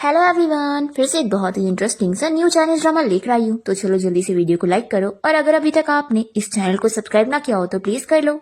Hello everyone, फिर से एक बहुत ही इंटरेस्टिंग सा न्यू चाइनीज ड्रामा लेकर आई हूँ। तो चलो जल्दी से वीडियो को लाइक करो और अगर अभी तक आपने इस चैनल को सब्सक्राइब ना किया हो तो प्लीज कर लो।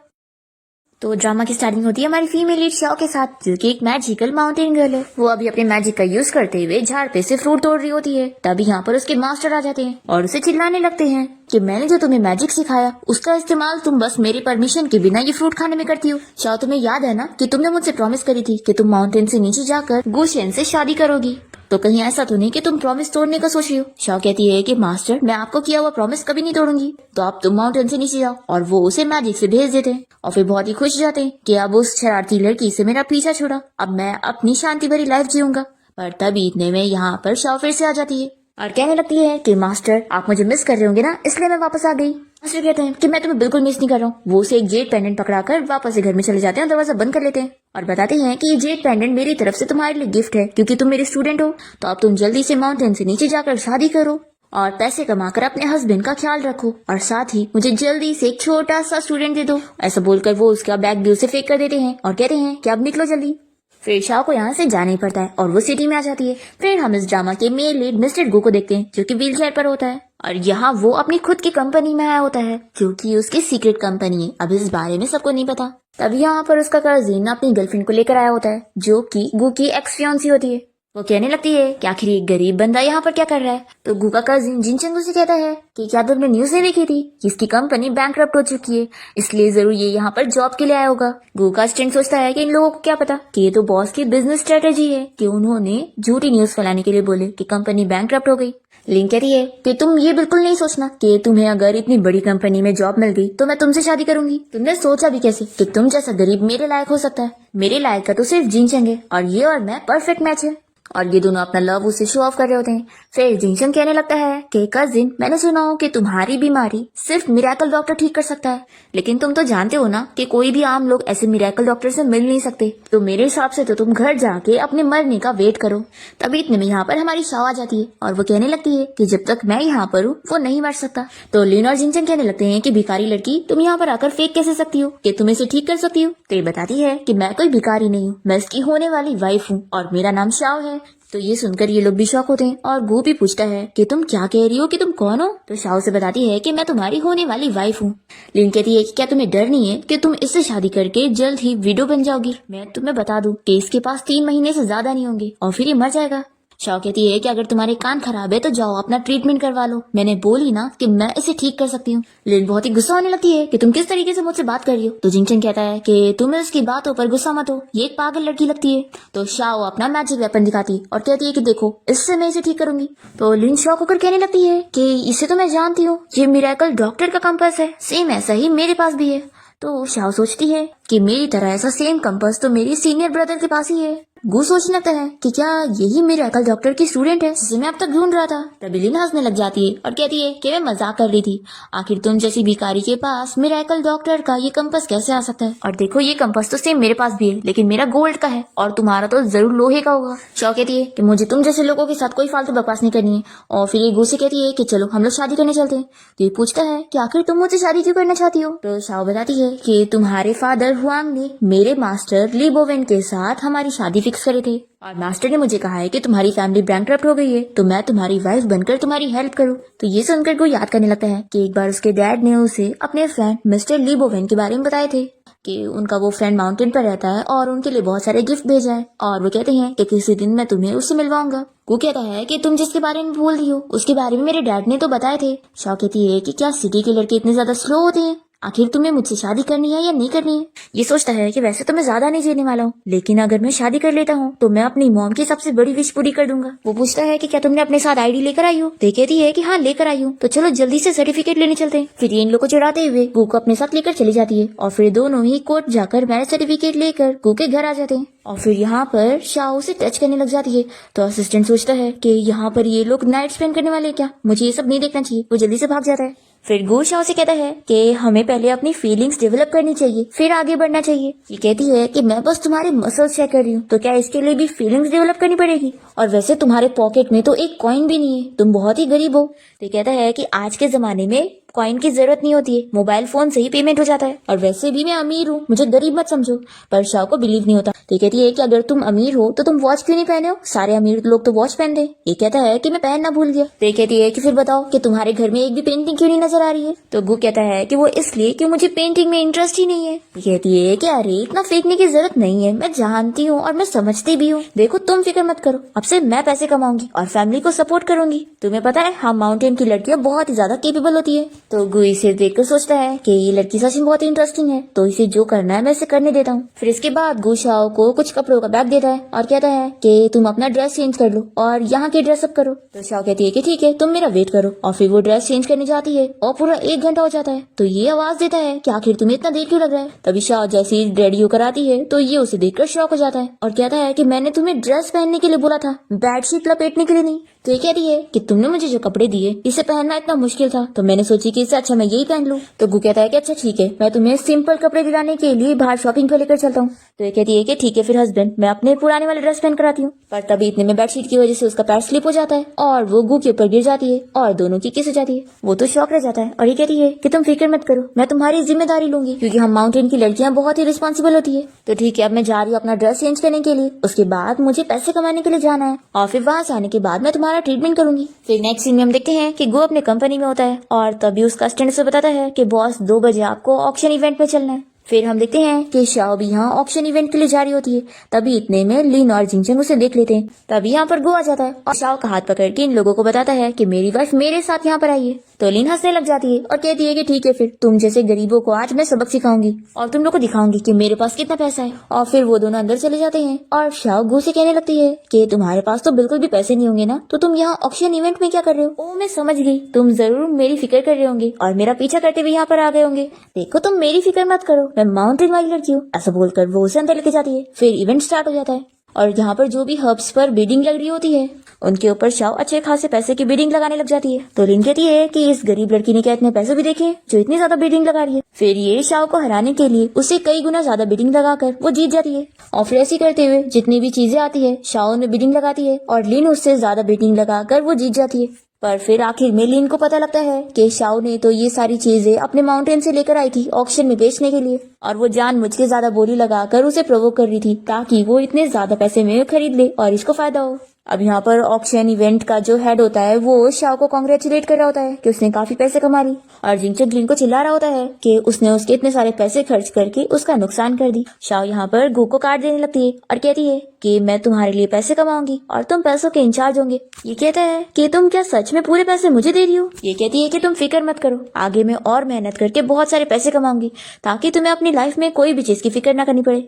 तो ड्रामा की स्टार्टिंग होती है हमारी फीमेल लीड शाओ के साथ, जो कि एक मैजिकल माउंटेन गर्ल है। वो अभी अपने मैजिक का यूज करते हुए झाड़ पे से फ्रूट तोड़ रही होती है। तभी यहाँ पर उसके मास्टर आ जाते हैं और उसे चिल्लाने लगते हैं कि मैंने जो तुम्हें मैजिक सिखाया उसका इस्तेमाल तुम बस मेरी परमिशन के बिना ये फ्रूट खाने में करती हो। शाओ, तुम्हें याद है ना कि तुमने मुझसे प्रॉमिस करी थी कि तुम माउंटेन से नीचे जाकर गुशेन से शादी करोगी। तो कहीं ऐसा तो नहीं कि तुम प्रॉमिस तोड़ने का सोच रही हो। शाओ कहती है कि मास्टर, मैं आपको किया हुआ प्रॉमिस कभी नहीं तोड़ूंगी, तो अब तुम माउंटेन से नीचे जाओ। और वो उसे मैजिक से भेज देते हैं और फिर बहुत ही खुश जाते हैं कि अब उस शरारती लड़की से मेरा पीछा छुड़ा, अब मैं अपनी शांति भरी लाइफ जीऊंगा। पर तभी इतने में यहाँ पर शाओ फिर से आ जाती है और कहने लगती है कि मास्टर, आप मुझे मिस कर रहे होंगे ना, इसलिए मैं वापस आ गई। मास्टर कहते हैं कि मैं तुम्हें बिल्कुल मिस नहीं कर रहा हूँ। वो उसे एक जेड पेंडेंट पकड़ाकर वापस से घर में चले जाते हैं और दरवाजा बंद कर लेते हैं और बताते हैं कि ये जेड पेंडेंट मेरी तरफ से तुम्हारे लिए गिफ्ट है, क्योंकि तुम मेरे स्टूडेंट हो। तो अब तुम जल्दी से माउंटेन से नीचे जाकर शादी करो और पैसे कमाकर अपने हस्बैंड का ख्याल रखो, और साथ ही मुझे जल्दी से एक छोटा सा स्टूडेंट दे दो। ऐसा बोलकर वो उसका बैग भी उसे फेंक कर देते हैं और कहते हैं कि अब निकलो जल्दी। फिर शाओ को यहाँ से जाना ही पड़ता है और वो सिटी में आ जाती है। फिर हम इस ड्रामा के मेन लीड मिस्टर गो को देखते हैं, जो कि व्हील चेयर पर होता है और यहाँ वो अपनी खुद की कंपनी में आया होता है, जो कि उसकी सीक्रेट कंपनी है। अब इस बारे में सबको नहीं पता। तभी यहाँ पर उसका कजिन अपनी गर्लफ्रेंड को लेकर आया होता है, जो कि गो की एक्स फियांसी होती है। वो कहने लगती है कि आखिर एक गरीब बंदा यहाँ पर क्या कर रहा है। तो गू का कजिन जिनचंग उसे कहता है कि क्या तुमने न्यूज नहीं देखी थी कि इसकी कंपनी बैंकरप्ट हो चुकी है, इसलिए जरूर ये यहाँ पर जॉब के लिए आया होगा। गू का स्टूडेंट सोचता है कि इन लोगों को क्या पता कि ये तो बॉस की बिजनेस स्ट्रेटेजी है कि उन्होंने झूठी न्यूज फैलाने के लिए बोले कि कंपनी बैंकरप्ट हो गई। लिंक कहती है कि तुम ये बिल्कुल नहीं सोचना कि तुम्हें अगर इतनी बड़ी कंपनी में जॉब मिल गई तो मैं तुमसे शादी करूंगी। तुमने सोचा भी कैसे कि तुम जैसा गरीब मेरे लायक हो सकता है। मेरे लायक का तो सिर्फ जिनचंग है और ये और मैं परफेक्ट मैच है। और ये दोनों अपना लव उसे शो ऑफ कर रहे होते हैं। फिर जिनचंग कहने लगता है कि कजिन, मैंने सुना हो कि तुम्हारी बीमारी सिर्फ मिरेकल डॉक्टर ठीक कर सकता है, लेकिन तुम तो जानते हो ना कि कोई भी आम लोग ऐसे मिरेकल डॉक्टर से मिल नहीं सकते। तो मेरे हिसाब से तो तुम घर जाके अपने मरने का वेट करो। तभी इतने में यहाँ पर हमारी शाओ आ जाती है और वो कहने लगती है कि जब तक मैं यहाँ पर हूँ वो नहीं मर सकता। तो लिन और जिनचंग कहने लगते हैं कि भिखारी लड़की, तुम यहाँ पर आकर फेक कैसे सकती हो कि तुम इसे ठीक कर सकती हो। तो ये बताती है कि मैं कोई भिखारी नहीं हूँ, मैं इसकी होने वाली वाइफ हूँ और मेरा नाम शाओ है। तो ये सुनकर ये लोग भी शॉक होते हैं और गो भी पूछता है कि तुम क्या कह रही हो, कि तुम कौन हो। तो शाओ से बताती है कि मैं तुम्हारी होने वाली वाइफ हूँ। लिन कहती है कि क्या तुम्हें डर नहीं है कि तुम इससे शादी करके जल्द ही विडो बन जाओगी। मैं तुम्हें बता दूं कि इसके पास 3 महीने से ज्यादा नहीं होंगे और फिर ये मर जाएगा। शाओ कहती है कि अगर तुम्हारे कान खराब है तो जाओ अपना ट्रीटमेंट करवा लो, मैंने बोली ना कि मैं इसे ठीक कर सकती हूँ। लिन बहुत ही गुस्सा होने लगती है कि तुम किस तरीके से मुझसे बात कर रही हो। तो जिनचंग कहता है कि तुम्हें उसकी बातों पर गुस्सा मत हो, ये एक पागल लड़की लगती है। तो शाओ अपना मैजिक वेपन दिखाती और कहती है कि देखो, इससे मैं इसे ठीक करूंगी। तो लिन शॉक होकर कहने लगती है कि इसे तो मैं जानती हूँ, ये मिरेकल डॉक्टर का कंपास है, सेम ऐसा ही मेरे पास भी है। तो शाओ सोचती है कि मेरी तरह ऐसा सेम कंपास तो मेरी सीनियर ब्रदर के पास ही है। गू सोचने लगता है कि क्या यही मिरेकल डॉक्टर की स्टूडेंट है जिसे मैं अब तक ढूंढ रहा था। तभी लिन हंसने लग जाती है और कहती है कि मैं मजाक कर रही थी, आखिर तुम जैसी भिखारी के पास मिरेकल डॉक्टर का ये कंपास कैसे आ सकता है। और देखो, ये कंपास तो सेम मेरे पास भी है, लेकिन मेरा गोल्ड का है और तुम्हारा तो जरूर लोहे का होगा। शाओ कहती है कि मुझे तुम जैसे लोगों के साथ कोई फालतू बकवास नहीं करनी है। और फिर ये गू से कहती है कि चलो हम लोग शादी करने चलते हैं। तो ये पूछता है कि आखिर तुम मुझसे शादी क्यों करना चाहती हो। तो शाओ बताती है कि तुम्हारे फादर हुआंग ने मेरे मास्टर ली बोवेन के साथ हमारी शादी फिक्स करे थे और मास्टर ने मुझे कहा है कि तुम्हारी फैमिली बैंकरप्ट हो गई है, तो मैं तुम्हारी वाइफ बनकर तुम्हारी हेल्प करूं। तो ये सुनकर को याद करने लगता है कि एक बार उसके डैड ने उसे अपने फ्रेंड मिस्टर ली बोवेन के बारे में बताए थे कि उनका वो फ्रेंड माउंटेन पर रहता है और उनके लिए बहुत सारे गिफ्ट भेजा है और वो कहते हैं कि किसी दिन मैं तुम्हें उससे मिलवाऊंगा। वो कहता है कि तुम जिसके बारे में बोल रही हो उसके बारे में मेरे डैड ने तो बताए थे। शाओ कहती है कि क्या सिटी के लड़के इतने ज्यादा स्लो होते हैं, आखिर तुम्हें मुझसे शादी करनी है या नहीं करनी है। ये सोचता है कि वैसे तो मैं ज्यादा नहीं जीने वाला हूँ, लेकिन अगर मैं शादी कर लेता हूँ तो मैं अपनी मॉम की सबसे बड़ी विश पूरी कर दूंगा। वो पूछता है कि क्या तुमने अपने साथ आईडी लेकर आई हो। तो कहती है कि हाँ लेकर आई हूँ, तो चलो जल्दी से सर्टिफिकेट लेने चलते हैं। फिर इन लोग को चढ़ाते हुए गू को अपने साथ लेकर चली जाती है और फिर दोनों ही कोर्ट जाकर मैरिज सर्टिफिकेट लेकर गू के घर आ जाते हैं। और फिर यहाँ पर शाओ से टच करने लग जाती है। तो असिस्टेंट सोचता है कि यहाँ पर ये लोग नाइट स्पेंड करने वाले क्या, मुझे ये सब नहीं देखना चाहिए। वो जल्दी से भाग जाता है। फिर गू शाओ से कहता है कि हमें पहले अपनी फीलिंग्स डेवलप करनी चाहिए, फिर आगे बढ़ना चाहिए। ये कहती है कि मैं बस तुम्हारे मसल्स चेक कर रही हूँ, तो क्या इसके लिए भी फीलिंग्स डेवलप करनी पड़ेगी। और वैसे तुम्हारे पॉकेट में तो एक कॉइन भी नहीं है, तुम बहुत ही गरीब हो। तो कहता है कि आज के जमाने में कॉइन की जरूरत नहीं होती है, मोबाइल फोन से ही पेमेंट हो जाता है। और वैसे भी मैं अमीर हूँ, मुझे गरीब मत समझो। पर शाह को बिलीव नहीं होता। तो कहती है कि अगर तुम अमीर हो तो तुम वॉच क्यों नहीं पहने हो? सारे अमीर लोग तो वॉच पहनते हैं। ये कहता है कि मैं पहनना भूल गया। तो ये कहती है कि फिर बताओ कि तुम्हारे घर में एक भी पेंटिंग क्यों नहीं नजर आ रही है? तो गु कहता है कि वो इसलिए कि मुझे पेंटिंग में इंटरेस्ट ही नहीं है। ये कहती है कि अरे इतना फेंकने की जरूरत नहीं है, मैं जानती हूँ और मैं समझती भी हूँ। देखो तुम फिक्र मत करो, अब से मैं पैसे कमाऊंगी और फैमिली को सपोर्ट करूंगी। तुम्हें पता है हम माउंटेन की लड़कियां बहुत ही ज्यादा केपेबल होती है। तो गु इसे देखकर सोचता है कि ये लड़की सच में बहुत इंटरेस्टिंग है, तो इसे जो करना है मैं इसे करने देता हूँ। फिर इसके बाद गु शाओ को कुछ कपड़ों का बैग देता है और कहता है कि तुम अपना ड्रेस चेंज कर लो और यहाँ की ड्रेसअप करो। तो शाओ कहती है कि ठीक है, तुम मेरा वेट करो। और फिर वो ड्रेस चेंज करने जाती है और पूरा 1 घंटा हो जाता है। तो ये आवाज देता है कि आखिर तुम्हें इतना देर क्यों लग रहा है? तभी शाओ जैसे ही रेडी होकर आती है तो ये उसे देखकर शॉक हो जाता है और कहता है कि मैंने तुम्हें ड्रेस पहनने के लिए बोला था, बेडशीट लपेटने के लिए नहीं। तो ये कह रही है कि तुमने मुझे जो कपड़े दिए इसे पहनना इतना मुश्किल था, तो मैंने सोची कि इससे अच्छा मैं यही पहन लूं। तो गु कहता है कि अच्छा ठीक है, मैं तुम्हें सिंपल कपड़े दिलाने के लिए बाहर शॉपिंग पर लेकर चलता हूँ। तो ये कहती है कि ठीक है फिर हस्बैंड, मैं अपने पुराने वाले ड्रेस पहन कर आती हूँ। पर तभी इतने में बेडशीट की वजह से उसका पैर स्लिप हो जाता है और वो गु के ऊपर गिर जाती है और दोनों की किस हो जाती है। वो तो शॉक रह जाता है और ये कहती है कि तुम फिक्र मत करो, मैं तुम्हारी जिम्मेदारी लूंगी, क्योंकि हम माउंटेन की लड़कियां बहुत ही रिस्पॉन्सिबल होती है। तो ठीक है, अब मैं जा रही हूँ अपना ड्रेस चेंज करने के लिए, उसके बाद मुझे पैसे कमाने के लिए जाना है और फिर वहां से आने के बाद मैं तुम्हारा ट्रीटमेंट करूंगी। फिर नेक्स्ट सीन में हम देखते हैं कि गो अपने कंपनी में होता है और तभी उसका असिस्टेंट से बताता है कि बॉस 2 बजे आपको ऑक्शन इवेंट में चलना है। फिर हम देखते हैं कि शाओ भी यहाँ ऑक्शन इवेंट के लिए जा रही होती है। तभी इतने में लिन और जिंगचंग उसे देख लेते हैं। तभी यहाँ पर गो आ जाता है और शाओ का हाथ पकड़ के इन लोगों को बताता है कि मेरी वाइफ मेरे साथ यहाँ पर आई है। तो लिन हंसने लग जाती है और कहती है कि ठीक है, फिर तुम जैसे गरीबों को आज मैं सबक सिखाऊंगी और तुम लोग को दिखाऊंगी कि मेरे पास कितना पैसा है। और फिर वो दोनों अंदर चले जाते हैं और शाओ गो से कहने लगती है कि तुम्हारे पास तो बिल्कुल भी पैसे नहीं होंगे ना, तो तुम यहाँ ऑक्शन इवेंट में क्या कर रहे हो? ओ मैं समझ गई, तुम जरूर मेरी फिक्र कर रहे होंगे और मेरा पीछा करते हुए यहाँ पर आ गए होंगे। देखो तुम मेरी फिक्र मत करो, मैं माउंटेन वाली लड़की हूँ। ऐसा बोलकर वो उसे अंदर लेके जाती है। फिर इवेंट स्टार्ट हो जाता है और यहाँ पर जो भी हब्स पर बिडिंग लग रही होती है उनके ऊपर शाओ अच्छे खासे पैसे की बिडिंग लगाने लग जाती है। तो लिन कहती है कि इस गरीब लड़की ने क्या इतने पैसे भी देखे जो इतनी ज्यादा बिडिंग लगा रही है। फिर ये शाओ को हराने के लिए उसे कई गुना ज्यादा बिडिंग लगाकर वो जीत जाती है। और फिर ऐसी करते हुए जितनी भी चीजें आती है शाओ में बिडिंग लगाती है और लिन उससे ज्यादा बिडिंग लगाकर वो जीत जाती है। पर फिर आखिर में लिन को पता लगता है कि शाओ ने तो ये सारी चीजें अपने माउंटेन से लेकर आई थी ऑक्शन में बेचने के लिए और वो जानबूझ के ज्यादा बोली लगाकर उसे प्रोवोक कर रही थी ताकि वो इतने ज्यादा पैसे में खरीद ले और इसको फायदा हो। अब यहाँ पर ऑक्शन इवेंट का जो हेड होता है वो शाओ को कांग्रेचुलेट कर रहा होता है कि उसने काफी पैसे कमा ली और जिंगचंग लिन को चिल्ला रहा होता है कि उसने उसके इतने सारे पैसे खर्च करके उसका नुकसान कर दी। शाओ यहाँ पर गु को काट देने लगती है और कहती है कि मैं तुम्हारे लिए पैसे कमाऊंगी और तुम पैसों के इंचार्ज होंगे। ये कहता है कि तुम क्या सच में पूरे पैसे मुझे दे रही हो? ये कहती है कि तुम फिक्र मत करो, आगे मैं और मेहनत करके बहुत सारे पैसे कमाऊंगी ताकि तुम्हें अपनी लाइफ में कोई भी चीज की फिक्र ना करनी पड़े।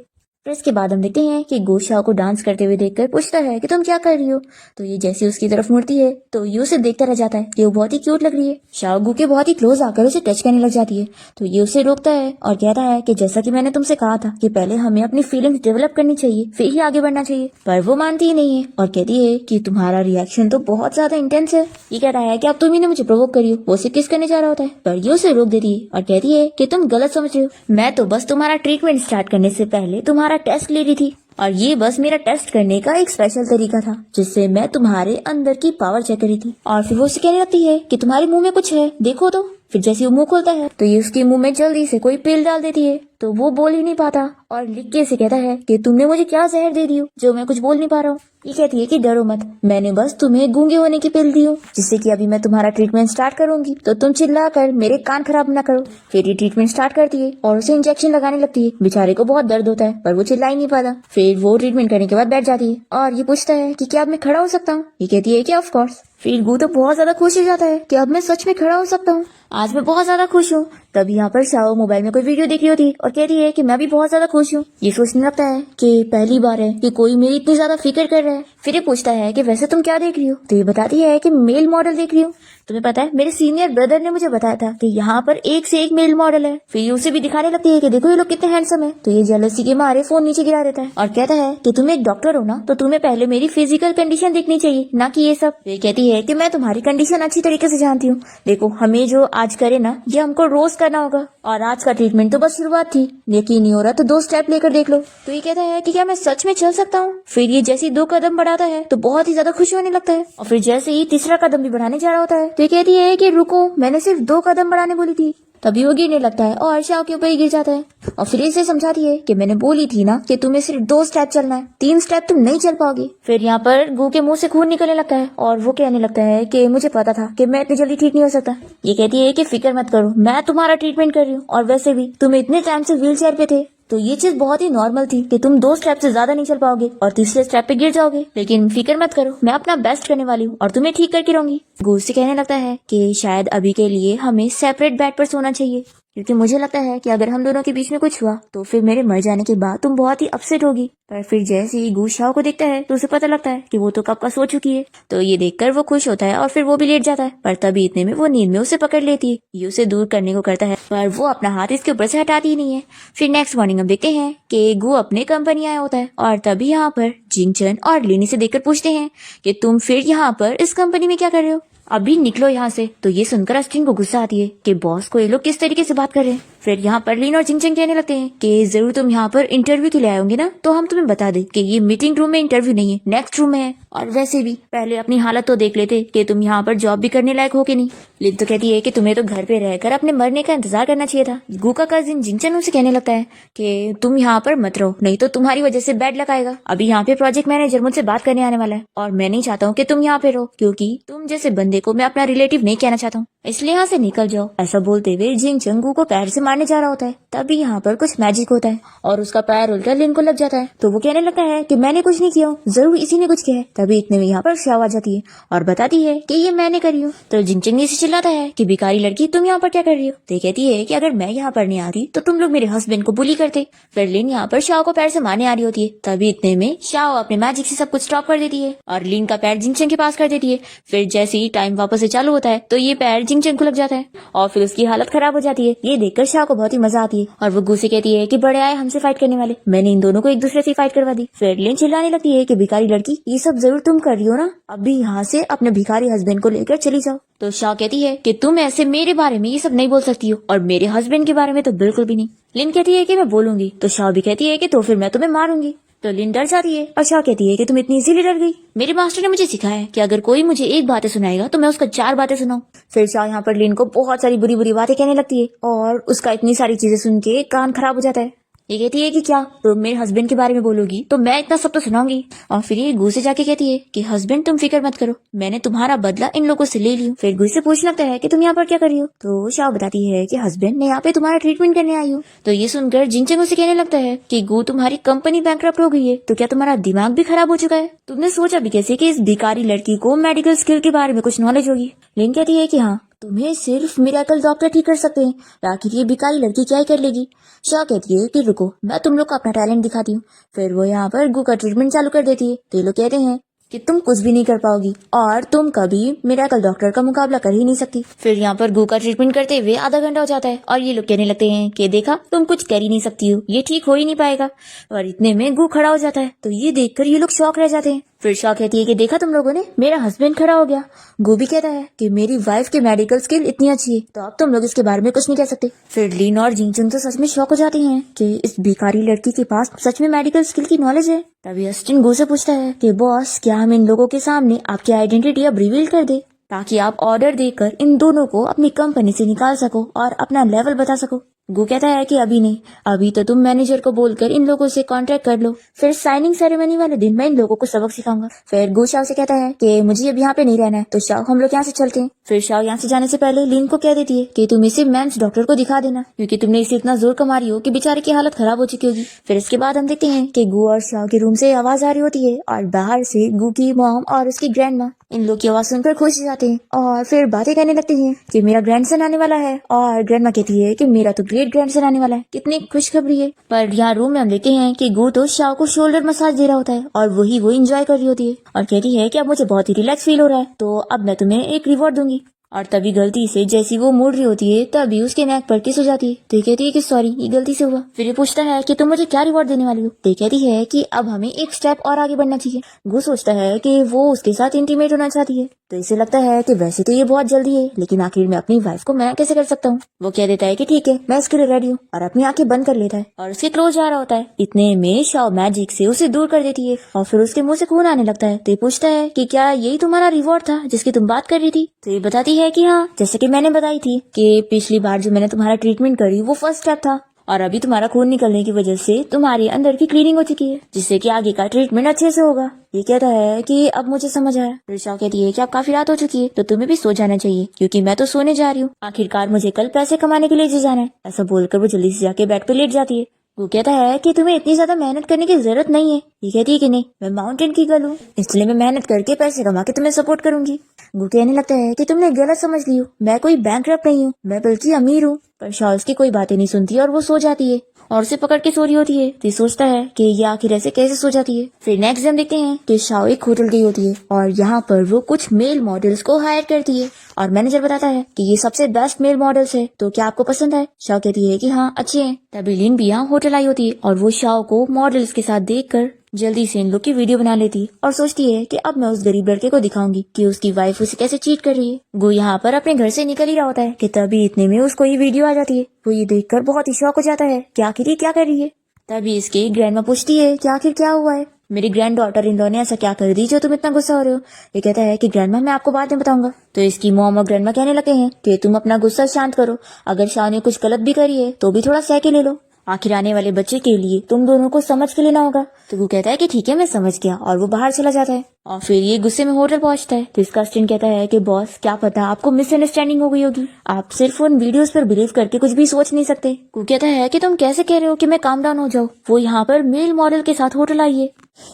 फिर इसके बाद हम देखते हैं कि गो शाओ को डांस करते हुए देखकर पूछता है कि तुम क्या कर रही हो? तो ये जैसे उसकी तरफ मुड़ती है तो ये उसे देखता रह जाता है कि वो बहुत ही क्यूट लग रही है। शाओ गु के बहुत ही क्लोज आकर उसे टच करने लग जाती है तो ये उसे रोकता है और कहता है कि जैसा कि मैंने तुमसे कहा था कि पहले हमें अपनी फीलिंग्स डेवलप करनी चाहिए फिर ही आगे बढ़ना चाहिए। पर वो मानती ही नहीं है और कहती है कि तुम्हारा रिएक्शन तो बहुत ज्यादा इंटेंस है। ये कह रहा है कि अब तुम ही ने मुझे प्रोवोक करी हो। वो उसे किस करने जा रहा होता है पर ये उसे रोक देती है और कहती है कि तुम गलत समझ रहे हो, मैं तो बस तुम्हारा ट्रीटमेंट स्टार्ट करने से पहले तुम्हारा टेस्ट ले रही थी और ये बस मेरा टेस्ट करने का एक स्पेशल तरीका था जिससे मैं तुम्हारे अंदर की पावर चेक करी थी। और फिर वो उसे कहने लगती है कि तुम्हारे मुंह में कुछ है, देखो तो। फिर जैसे वो मुंह खोलता है तो ये उसके मुंह में जल्दी से कोई पिल डाल देती है तो वो बोल ही नहीं पाता और लिख के से कहता है कि तुमने मुझे क्या जहर दे दी हो जो मैं कुछ बोल नहीं पा रहा हूँ। ये कहती है कि डरो मत, मैंने बस तुम्हें गूंगे होने की पिल दी हूँ जिससे कि अभी मैं तुम्हारा ट्रीटमेंट स्टार्ट करूंगी तो तुम चिल्ला कर मेरे कान खराब ना करो। फिर ये ट्रीटमेंट स्टार्ट करती है और उसे इंजेक्शन लगाने लगती है। बेचारे को बहुत दर्द होता है पर वो चिल्ला ही नहीं पाता। फिर वो ट्रीटमेंट करने के बाद बैठ जाती है और ये पूछता है कि क्या अब मैं खड़ा हो सकता हूँ? ये कहती है कि ऑफ कोर्स। फिर गु तो बहुत ज्यादा खुश हो जाता है कि अब मैं सच में खड़ा हो सकता हूँ, आज मैं बहुत ज्यादा खुश हूँ। तभी यहाँ पर शाओ मोबाइल में कोई वीडियो देख रही होती और कहती है कि मैं भी बहुत ज्यादा खुश हूँ। ये सोचने लगता है कि पहली बार है कि कोई मेरी इतनी ज्यादा फिक्र कर रहा है। फिर ये पूछता है कि वैसे तुम क्या देख रही हो? तो ये बताती है कि मेल मॉडल देख रही हूँ। तुम्हें पता है मेरे सीनियर ब्रदर ने मुझे बताया था कि यहाँ पर एक से एक मेल मॉडल है। फिर उसे भी दिखाने लगती है कि देखो ये लोग कितने हैंडसम है। तो ये जेलसी के मारे फोन नीचे गिरा देता है और कहता है कि तुम एक डॉक्टर हो ना तो तुम्हें पहले मेरी फिजिकल कंडीशन देखनी चाहिए ना कि ये सब। ये कहती है कि मैं तुम्हारी कंडीशन अच्छी तरीके से जानती हूँ, देखो हमें जो आज करे ना ये हमको रोज करना होगा, और आज का ट्रीटमेंट तो बस शुरुआत थी, यकीन नहीं हो रहा तो 2 स्टेप लेकर देख लो। तो ये कहता है कि क्या मैं सच में चल सकता हूँ। फिर ये जैसे ही 2 कदम बढ़ाता है तो बहुत ही ज्यादा खुश होने लगता है, और फिर जैसे ही तीसरा कदम भी बढ़ाने जा रहा होता है तो ये कहती है कि रुको, मैंने सिर्फ 2 कदम बढ़ाने बोली थी। तभी वो गिरने लगता है और शाओ के ऊपर ही गिर जाता है, और फिर इसे समझाती है कि मैंने बोली थी ना कि तुम्हें सिर्फ 2 स्टेप चलना है, 3 स्टेप तुम नहीं चल पाओगे। फिर यहाँ पर गू के मुंह से खून निकलने लगता है और वो कहने लगता है कि मुझे पता था कि मैं इतनी जल्दी ठीक नहीं हो सकता। ये कहती है कि फिक्र मत करो, मैं तुम्हारा ट्रीटमेंट कर रही हूँ, और वैसे भी तुम इतने टाइम से व्हील चेयर पे थे तो ये चीज बहुत ही नॉर्मल थी कि तुम 2 स्टेप से ज्यादा नहीं चल पाओगे और तीसरे स्टेप पे गिर जाओगे, लेकिन फिक्र मत करो, मैं अपना बेस्ट करने वाली हूँ और तुम्हें ठीक करके रहूंगी। गू से कहने लगता है कि शायद अभी के लिए हमें सेपरेट बेड पर सोना चाहिए, क्योंकि मुझे लगता है कि अगर हम दोनों के बीच में कुछ हुआ तो फिर मेरे मर जाने के बाद तुम बहुत ही अपसेट होगी। पर फिर जैसे ही गू शाओ को देखता है तो उसे पता लगता है कि वो तो कब का सो चुकी है, तो ये देखकर वो खुश होता है और फिर वो भी लेट जाता है। पर तभी इतने में वो नींद में उसे पकड़ लेती है। ये उसे दूर करने को करता है पर वो अपना हाथ इसके ऊपर से हटाती ही नहीं है। फिर नेक्स्ट मॉर्निंग हम देखते हैं कि गू अपने कंपनी आया होता है, और तभी यहाँ पर जिंगचन और लिनी से देखकर पूछते हैं कि तुम फिर यहाँ पर इस कंपनी में क्या कर रहे हो, अभी निकलो यहाँ से। तो ये सुनकर अस्टिन को गुस्सा आती है कि बॉस को ये लोग किस तरीके से बात कर रहे हैं। फिर यहाँ पर लिन और जिंगचन कहने लगते हैं कि जरूर तुम यहाँ पर इंटरव्यू के लिए आए होंगे ना, तो हम तुम्हें बता दें कि ये मीटिंग रूम में इंटरव्यू नहीं है, नेक्स्ट रूम में है, और वैसे भी पहले अपनी हालत तो देख लेते कि तुम यहाँ पर जॉब भी करने लायक हो कि नहीं। लिन तो कहती है कि तुम्हें तो घर पे रहकर अपने मरने का इंतजार करना चाहिए था। गू का कजिन जिंगचन उसे कहने लगता है कि तुम यहाँ पर मत रहो, नहीं तो तुम्हारी वजह से बैड लक आएगा। अभी यहाँ पे प्रोजेक्ट मैनेजर मुझसे बात करने आने वाला है और मैं नहीं चाहता हूँ कि तुम यहाँ पे रहो, क्योंकि तुम जैसे बंदे को मैं अपना रिलेटिव नहीं कहना चाहता हूँ, इसलिए यहाँ से निकल जाओ। ऐसा बोलते हुए जिंगचन गू को पैर से मारने जा रहा होता है। तभी यहाँ पर कुछ मैजिक होता है और उसका पैर उल्टा लिन को लग जाता है, तो वो कहने लगता है कि मैंने कुछ नहीं किया हूँ, जरूर इसी ने कुछ किया है। तभी इतने में यहाँ पर शाओ आ जाती है और बताती है कि ये मैंने करी हूँ। तो जिंगचन इसे चिल्लाता है कि भिखारी लड़की, तुम यहाँ पर क्या कर रही हो। तो कहती है कि अगर मैं यहाँ पर नहीं आती तो तुम लोग मेरे हस्बैंड को बुली करते। फिर लिन यहाँ पर शाओ को पैर से मारने आ रही होती है। तभी इतने में शाओ अपने मैजिक से सब कुछ स्टॉप कर देती है और लिन का पैर जिंगचन के पास कर देती है। फिर जैसे ही टाइम वापस से चालू होता है तो ये पैर जिंगचन को लग जाता है और फिर उसकी हालत खराब हो जाती है। ये देखकर शाओ को बहुत ही मजा आती है और वो गू से कहती है कि बड़े आए हमसे फाइट करने वाले, मैंने इन दोनों को एक दूसरे से फाइट करवा दी। फिर लिन चिल्लाने लगती है कि भिखारी लड़की, ये सब जरूर तुम कर रही हो ना, अभी यहाँ से अपने भिखारी हस्बैंड को लेकर चली जाओ। तो शाओ कहती है कि तुम ऐसे मेरे बारे में ये सब नहीं बोल सकती हो और मेरे हस्बैंड के बारे में तो बिल्कुल भी नहीं। लिन कहती है कि मैं बोलूंगी, तो शाओ भी कहती है कि तो फिर मैं तुम्हें मारूंगी। तो लिन डर जाती है और शाओ कहती है कि तुम इतनी इजीली डर गई, मेरे मास्टर ने मुझे सिखाया है कि अगर कोई मुझे एक बातें सुनाएगा तो मैं उसका 4 बातें सुनाऊं। फिर शाओ यहाँ पर लिन को बहुत सारी बुरी बुरी बातें कहने लगती है और उसका इतनी सारी चीजें सुन के कान खराब हो जाता है। ये कहती है कि क्या तुम मेरे हस्बैंड के बारे में बोलोगी तो मैं इतना सब तो सुनाऊंगी। और फिर ये गू से जाके कहती है कि हस्बैंड तुम फिक्र मत करो, मैंने तुम्हारा बदला इन लोगों से ले लिया। फिर गू से पूछने लगता है कि तुम यहाँ पर क्या कर रही हो। तो शाओ बताती है कि हस्बैंड ने यहाँ पे तुम्हारा ट्रीटमेंट करने आई हूँ। तो ये सुनकर जिंगचन उसे कहने लगता है कि गू तुम्हारी कंपनी बैंकरप्ट हो गई है, तो क्या तुम्हारा दिमाग भी खराब हो चुका है, तुमने सोचा भी कैसे कि इस भिखारी लड़की को मेडिकल स्किल के बारे में कुछ नॉलेज होगी। लिन कहती है कि हाँ, तुम्हें सिर्फ मिरेकल डॉक्टर ठीक कर सकते हैं, आखिर ये भिखारी लड़की क्या ही कर लेगी। शाओ कहती है कि रुको, मैं तुम लोग को अपना टैलेंट दिखाती हूँ। फिर वो यहाँ पर गू का ट्रीटमेंट चालू कर देती है। तो ये लोग कहते हैं कि तुम कुछ भी नहीं कर पाओगी और तुम कभी मिरेकल डॉक्टर का मुकाबला कर ही नहीं सकती। फिर यहाँ पर गू का ट्रीटमेंट करते हुए आधा घंटा हो जाता है और ये लोग कहने लगते हैं कि देखा, तुम कुछ कर ही नहीं सकती हो, ये ठीक हो ही नहीं पाएगा। और इतने में गू खड़ा हो जाता है, तो ये देखकर ये लोग शॉक रह जाते हैं। फिर शाओ कहती है कि देखा तुम लोगों ने, मेरा हस्बैंड खड़ा हो गया। गू भी कहता है कि मेरी वाइफ की मेडिकल स्किल इतनी अच्छी है तो अब तुम लोग इसके बारे में कुछ नहीं कह सकते। फिर लिन और जिंगचन तो सच में शॉक हो जाते हैं कि इस भिखारी लड़की के पास सच में मेडिकल स्किल की नॉलेज है। तभी अस्टिन गू से पूछता है कि बॉस, क्या हम इन लोगों के सामने आपकी आइडेंटिटी अब रिवील कर दे, ताकि आप ऑर्डर देकर इन दोनों को अपनी कंपनी से निकाल सको और अपना लेवल बता सको। गू कहता है कि अभी नहीं, अभी तो तुम मैनेजर को बोलकर इन लोगों से कॉन्ट्रैक्ट कर लो, फिर साइनिंग सेरेमनी वाले दिन मैं इन लोगों को सबक सिखाऊंगा। फिर गू शाओ से कहता है कि मुझे अब यहाँ पे नहीं रहना है, तो शाओ हम लोग यहाँ से चलते हैं। फिर शाओ यहाँ से जाने से पहले लिन को कह देती है कि तुम इसे मेंस डॉक्टर को दिखा देना, क्योंकि तुमने इसे इतना जोर का मारी हो कि बेचारे की हालत खराब हो चुकी होगी। फिर इसके बाद हम देखते हैं कि गू और शाओ के रूम से आवाज आ रही होती है और बाहर से गू की मॉम और उसकी ग्रैंड माँ इन लोग की आवाज सुनकर खुश हो जाते हैं और फिर बातें करने लगते हैं कि मेरा ग्रैंडसन आने वाला है। और ग्रैंड माँ कहती है कि मेरा तो ग्रेट ग्रैंडसन आने वाला है, कितनी खुशखबरी है। पर यहाँ रूम में हम देखते हैं कि गू तो शाओ को शोल्डर मसाज दे रहा होता है और वही वो एंजॉय कर रही होती है और कहती है कि अब मुझे बहुत ही रिलैक्स फील हो रहा है, तो अब मैं तुम्हें एक रिवॉर्ड दूंगी। और तभी गलती से जैसी वो मुड़ रही होती है तभी उसके नेक पर किस हो जाती है। तो ये कहती है कि सॉरी, ये गलती से हुआ। फिर ये पूछता है कि तुम मुझे क्या रिवॉर्ड देने वाली हो। तो ये कहती है कि अब हमें एक स्टेप और आगे बढ़ना चाहिए। गु सोचता है कि वो उसके साथ इंटीमेट होना चाहती है। तो इसे लगता है कि वैसे तो ये बहुत जल्दी है, लेकिन आखिर में अपनी वाइफ को मैं कैसे कर सकता हूँ। वो कह देता है कि ठीक है, मैं इसके लिए रेडी हूँ, और अपनी आंखें बंद कर लेता है और उसके क्लोज जा रहा होता है। इतने में शाओ मैजिक से उसे दूर कर देती है और फिर उसके मुंह से खून आने लगता है। तो ये पूछता है कि क्या यही तुम्हारा रिवॉर्ड था जिसकी तुम बात कर रही थी। तो ये बताती है कि हाँ, जैसे कि मैंने बताई थी कि पिछली बार जो मैंने तुम्हारा ट्रीटमेंट करी वो फर्स्ट स्टेप था, और अभी तुम्हारा खून निकलने की वजह से तुम्हारे अंदर की क्लीनिंग हो चुकी है, जिससे कि आगे का ट्रीटमेंट अच्छे से होगा। ये कहता है कि अब मुझे समझ आया। ऋषा कहती है कि अब काफी रात हो चुकी है, तो तुम्हें भी सो जाना चाहिए, क्योंकि मैं तो सोने जा रही हूँ। आखिरकार मुझे कल पैसे कमाने के लिए जाना है। ऐसा बोलकर वो जल्दी से जाके बेड पे लेट जाती है। वो कहता है कि तुम्हें इतनी ज्यादा मेहनत करने की जरूरत नहीं है। ये कहती है कि नहीं, मैं माउंटेन की गर्ल हूँ, इसलिए मैं मेहनत करके पैसे कमा के तुम्हें सपोर्ट करूंगी। वो कहने लगता है कि तुमने गलत समझ ली हो, मैं कोई बैंकरप्ट नहीं हूँ, मैं बल्कि अमीर हूँ। पर शाह उसकी कोई बातें नहीं सुनती और वो सो जाती है और उसे पकड़ के सो रही होती है। तो सोचता है कि ये आखिर ऐसे कैसे सो जाती है। फिर नेक्स्ट दिन देखते हैं कि शाओ एक होटल गई होती है और यहाँ पर वो कुछ मेल मॉडल्स को हायर करती है, और मैनेजर बताता है कि ये सबसे बेस्ट मेल मॉडल्स है, तो क्या आपको पसंद है। शाओ कहती है कि हाँ, अच्छे हैं। तभी लिन भी यहाँ होटल आई होती है और वो शाओ को मॉडल्स के साथ देखकर जल्दी से इन लोग की वीडियो बना लेती और सोचती है कि अब मैं उस गरीब लड़के को दिखाऊंगी कि उसकी वाइफ उसे कैसे चीट कर रही है। वो यहाँ पर अपने घर से निकल ही रहा होता है कि तभी इतने में उसको ये वीडियो आ जाती है। वो ये देखकर बहुत ही शॉक हो जाता है कि आखिर ये क्या कर रही है। तभी इसकी ग्रैंडमा पूछती है कि आखिर क्या हुआ है, मेरी ग्रैंड डॉटर इन लॉ ने ऐसा क्या कर दी जो तुम इतना गुस्सा हो रहे हो। ये कहता है कि ग्रैंडमा, मैं आपको बाद में बताऊंगा। तो इसकी मॉम और ग्रैंडमा कहने लगे हैं कि तुम अपना गुस्सा शांत करो, अगर शाह ने कुछ गलत भी करी है तो भी थोड़ा सह के ले लो, आखिर आने वाले बच्चे के लिए तुम दोनों को समझ के लेना होगा। तो वो कहता है कि ठीक है, मैं समझ गया, और वो बाहर चला जाता है। और फिर ये गुस्से में होटल पहुंचता है। तो इसका असिस्टेंट कहता है कि बॉस, क्या पता आपको मिसअंडरस्टैंडिंग हो गई होगी, आप सिर्फ उन वीडियोस पर बिलीव करके कुछ भी सोच नहीं सकते। वो कहता है कि तुम कैसे कह रहे हो कि मैं काम डाउन हो जाऊँ। वो यहाँ पर मेल मॉडल के साथ होटल आई है।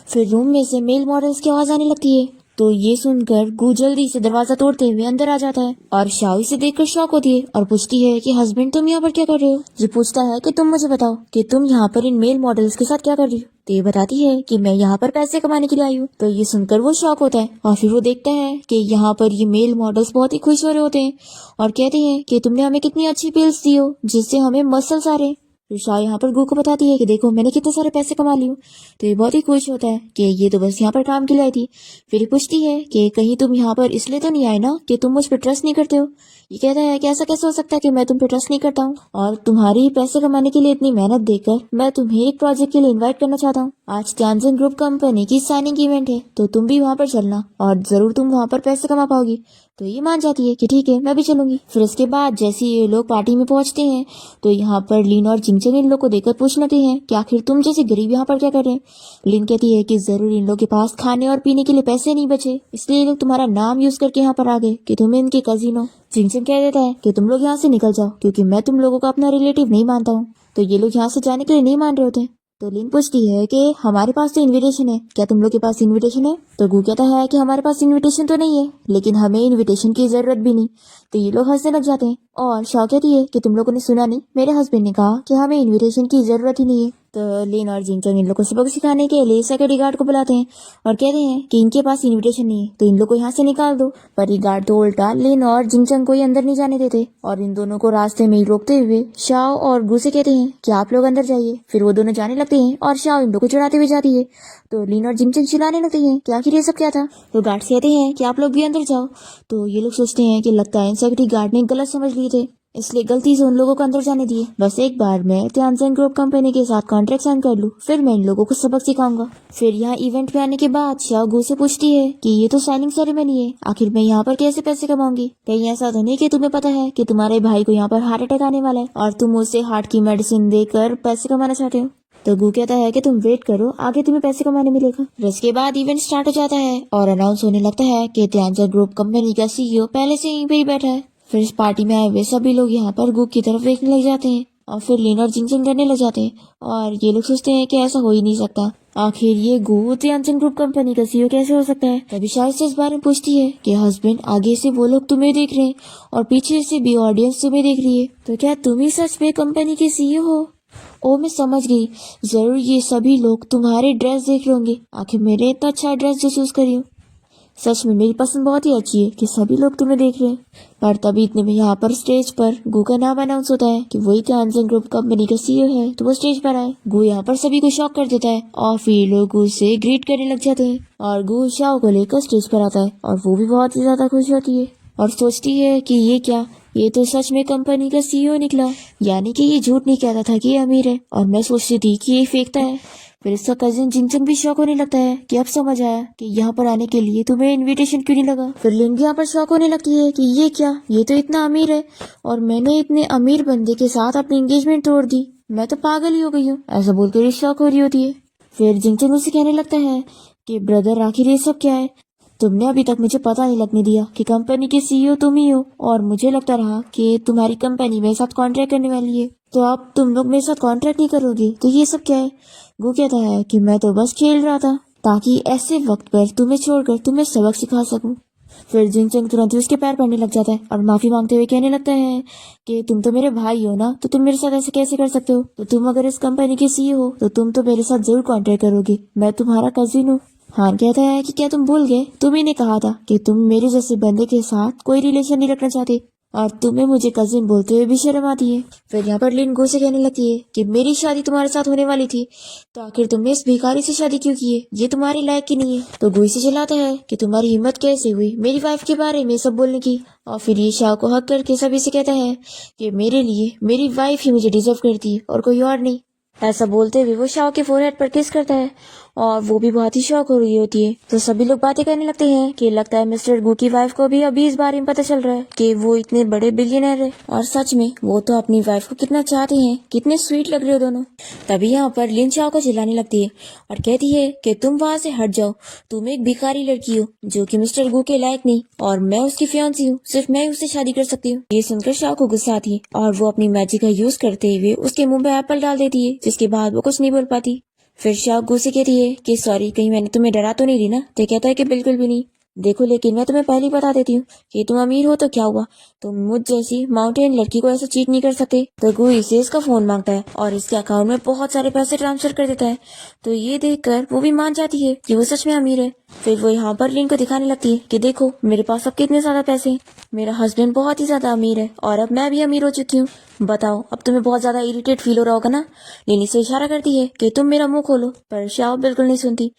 फिर रूम में से मेल मॉडल्स की आवाज आने लगती है। तो ये सुनकर गु जल्दी से दरवाजा तोड़ते हुए अंदर आ जाता है और शाओ इसे देखकर शॉक होती है और पूछती है कि हस्बैंड, तुम यहाँ पर क्या कर रहे हो। ये पूछता है कि तुम मुझे बताओ कि तुम यहाँ पर इन मेल मॉडल्स के साथ क्या कर रही हो। तो ये बताती है कि मैं यहाँ पर पैसे कमाने के लिए आई हूँ। तो ये सुनकर वो शॉक होता है और फिर वो देखता है कि यहाँ पर ये मेल मॉडल्स बहुत ही खुश हो रहे होते हैं और कहते हैं कि तुमने हमें कितनी अच्छी पिल्स दी हो जिससे हमें मसल्स आ रहे हैं। तो शाह यहाँ पर गु को बताती है कि देखो मैंने कितने सारे पैसे कमा लिए। तो ये बहुत ही खुश होता है कि ये तो बस यहाँ पर काम के लिए आई थी। फिर पूछती है कि कहीं तुम यहाँ पर इसलिए तो नहीं आए ना कि तुम मुझ पर ट्रस्ट नहीं करते हो। ये कहता है कि ऐसा कैसे हो सकता है कि मैं तुम पर ट्रस्ट नहीं करता हूँ, और तुम्हारी पैसे कमाने के लिए इतनी मेहनत देकर मैं तुम्हें एक प्रोजेक्ट के लिए इन्वाइट करना चाहता हूँ। आज त्यानजन ग्रुप कंपनी की साइनिंग इवेंट है, तो तुम भी वहाँ पर चलना और जरूर तुम वहाँ पर पैसे कमा पाओगी। तो ये मान जाती है कि ठीक है, मैं भी चलूंगी। फिर इसके बाद जैसे ये लोग पार्टी में पहुंचते हैं तो यहाँ पर लिन और जिंगचंग इन लोग को देखकर पूछ लेते हैं कि आखिर तुम जैसे गरीब यहाँ पर क्या कर रहे हैं। लिन कहती है कि जरूर इन लोग के पास खाने और पीने के लिए पैसे नहीं बचे, इसलिए ये लोग तुम्हारा नाम यूज करके यहाँ पर आ गए कि तुम इनके कजिन हो। जिंगचंग कह देता है कि तुम लोग यहाँ से निकल जाओ, क्योंकि मैं तुम लोगों को अपना रिलेटिव नहीं मानता हूँ। तो ये लोग यहाँ से जाने के लिए नहीं मान रहे होते। तो लिन पूछती है कि हमारे पास तो इनविटेशन है, क्या तुम लोग के पास इनविटेशन है। तो गु कहता है कि हमारे पास इनविटेशन तो नहीं है, लेकिन हमें इनविटेशन की जरूरत भी नहीं। तो ये लोग हंसने लग जाते हैं और शाओ कहती है कि तुम लोगों ने सुना नहीं, मेरे हस्बैंड ने कहा कि हमें इनविटेशन की जरूरत ही नहीं है। तो लिन और जिंगचंग इन लोग को सबक सिखाने के लिए सिक्योरिटी गार्ड को बुलाते हैं और कहते हैं कि इनके पास इनविटेशन नहीं है, तो इन लोग को यहाँ से निकाल दो। पर ये गार्ड तो उल्टा लिन और जिंगचंग को ही अंदर नहीं जाने देते और इन दोनों को रास्ते में ही रोकते हुए शाओ और गु से कहते हैं कि आप लोग अंदर जाइए। फिर वो दोनों जाने लगते हैं और शाओ इन लोग को चढ़ाते हुए जाती है। तो लिन और जिंगचंग चिल्लाने लगते हैं कि आखिर ये सब क्या था। तो गार्ड कहते हैं कि आप लोग भी अंदर जाओ। तो ये लोग सोचते हैं कि लगता है सिक्योरिटी गार्ड ने गलत समझ लिए थे, इसलिए गलती से उन लोगों को अंदर जाने दिए। बस एक बार मैं त्यानजन ग्रुप कंपनी के साथ कॉन्ट्रैक्ट साइन कर लूं, फिर मैं इन लोगों को सबक सिखाऊंगा। फिर यहाँ इवेंट में आने के बाद शाओ गु से पूछती है कि ये तो साइनिंग सेरेमनी है, आखिर मैं यहाँ पर कैसे पैसे कमाऊंगी। कहीं ऐसा तो नहीं कि तुम्हें पता है कि तुम्हारे भाई को यहाँ पर हार्ट अटैक आने वाला है और तुम उसे हार्ट की मेडिसिन देकर पैसे कमाना चाहते हो। तो गु कहता है कि तुम वेट करो, आगे तुम्हें पैसे कमाने मिलेगा। इसके बाद इवेंट स्टार्ट हो जाता है और अनाउंस होने लगता है कि त्यानजन ग्रुप कंपनी का सीईओ पहले से यहीं पे ही बैठा है। फिर इस पार्टी में आए हुए सभी लोग यहाँ पर गु की तरफ देखने लग जाते हैं और फिर लिन और जिंगचंग डरने लग जाते हैं और ये लोग सोचते हैं कि ऐसा हो ही नहीं सकता, आखिर ये गु त्यानजन ग्रुप कंपनी का सीईओ कैसे हो सकता है। तभी शायद से इस बारे में पूछती है कि हस्बैंड, आगे से वो लोग तुम्हें देख रहे हैं और पीछे से भी ऑडियंस तुम्हें देख रही है, तो क्या तुम ही सच में कंपनी के सीईओ हो। ओ मैं समझ गई, जरूर ये सभी लोग तुम्हारे ड्रेस देख रहे होंगे, आखिर मेरे इतना अच्छा ड्रेस जो चूज करी हूँ। सच में मेरी पसंद बहुत ही अच्छी है कि सभी लोग तुम्हें देख रहे हैं। पर तभी इतने में यहाँ पर स्टेज पर गू का नाम अनाउंस होता है कि वही तानसेन ग्रुप कंपनी का सीईओ है, तो वो स्टेज पर आए। गू यहाँ पर सभी को शॉक कर देता है और फिर लोग गू से ग्रीट करने लग जाते हैं और गू शाओ को लेकर स्टेज पर आता है और वो भी बहुत ही ज्यादा खुश होती है और सोचती है कि ये क्या, ये तो सच में कंपनी का सीईओ निकला, यानी कि ये झूठ नहीं कहता था कि ये अमीर है और मैं सोचती थी कि ये फेंकता है। फिर इसका कजिन जिंगचंग भी शॉक होने लगता है कि अब समझ आया कि यहाँ पर आने के लिए तुम्हें इनविटेशन क्यों नहीं लगा। फिर लिन भी यहाँ पर शॉक होने लगती है कि ये क्या, ये तो इतना अमीर है और मैंने इतने अमीर बंदे के साथ अपनी एंगेजमेंट तोड़ दी, मैं तो पागल ही हो गई हूँ, ऐसा बोलकर ये शॉक हो रही होती है। फिर जिंगचंग उससे कहने लगता है कि ब्रदर आखिर ये सब क्या है, तुमने अभी तक मुझे पता नहीं लगने दिया कि कंपनी के सीईओ तुम ही हो और मुझे लगता रहा कि तुम्हारी कंपनी मेरे साथ कॉन्ट्रैक्ट करने वाली है, तो अब तुम लोग मेरे साथ कॉन्ट्रैक्ट नहीं करोगे, तो ये सब क्या है। वो कहता है कि मैं तो बस खेल रहा था ताकि ऐसे वक्त पर तुम्हें छोड़कर तुम्हें सबक सिखा सकूं। फिर जिंगचंग तुरंत ही उसके पैर पड़ने लग जाता है और माफी मांगते हुए कहने लगता है कि तुम तो मेरे भाई हो ना, तो तुम मेरे साथ ऐसे कैसे कर सकते हो, तो तुम अगर इस कंपनी के सीईओ हो तो तुम तो मेरे साथ जरूर कॉन्ट्रैक्ट करोगे, मैं तुम्हारा कजिन हूँ। हान कहता है कि क्या तुम भूल गए, तुम ही ने कहा था कि तुम मेरे जैसे बंदे के साथ कोई रिलेशन नहीं रखना चाहते और तुम्हें मुझे कजिन बोलते हुए भी शर्म आती है। फिर यहाँ पर लिन गो से कहने लगती है कि मेरी शादी तुम्हारे साथ होने वाली थी, तो आखिर तुमने इस भिखारी से शादी क्यों की है, ये तुम्हारे लायक की नहीं है। तो गो से चिल्लाता है कि तुम्हारी हिम्मत कैसे हुई मेरी वाइफ के बारे में सब बोलने की, और फिर ये शाह को हक करके सभी से कहता है कि मेरे लिए मेरी वाइफ ही मुझे डिजर्व करती है और कोई और नहीं। ऐसा बोलते हुए वो शाह के फोरहेड पर किस करता है और वो भी बहुत ही शौक हो रही होती है। तो सभी लोग बातें करने लगते हैं कि लगता है मिस्टर गू की वाइफ को भी अभी इस बारे में पता चल रहा है कि वो इतने बड़े बिलियनर है और सच में वो तो अपनी वाइफ को कितना चाहते हैं, कितने स्वीट लग रहे हो दोनों। तभी यहाँ पर लिन शाह को चिल्लाने लगती है और कहती है कि तुम वहाँ से हट जाओ, तुम एक भिखारी लड़की हो जो कि मिस्टर गू के लायक नहीं और मैं उसकी फियांसी हूँ, सिर्फ मैं उससे शादी कर सकती हूँ। ये सुनकर शाह को गुस्सा आती है और वो अपनी मैजिक का यूज करते हुए उसके मुंह पे एप्पल डाल देती है, जिसके बाद वो कुछ नहीं बोल पाती। फिर शाह गुस्से कहती है कि सॉरी, कहीं मैंने तुम्हें डरा तो नहीं दी ना। तो कहता है कि बिल्कुल भी नहीं, देखो लेकिन मैं तुम्हें पहले ही बता देती हूँ कि तुम अमीर हो तो क्या हुआ, तुम मुझ जैसी माउंटेन लड़की को ऐसे चीट नहीं कर सकते। तो गू इसे इसका फोन मांगता है और इसके अकाउंट में बहुत सारे पैसे ट्रांसफर कर देता है, तो ये देखकर वो भी मान जाती है कि वो सच में अमीर है। फिर वो यहाँ पर लिन को दिखाने लगती है कि देखो मेरे पास अब कितने ज्यादा पैसे, मेरा हस्बैंड बहुत ही ज्यादा अमीर है और अब मैं भी अमीर हो चुकी हूँ, बताओ अब तुम्हें बहुत ज्यादा इरिटेट फील हो रहा होगा ना। लिन से इशारा करती है कि तुम मेरा मुंह खोलो, पर शाह बिल्कुल नहीं सुनती।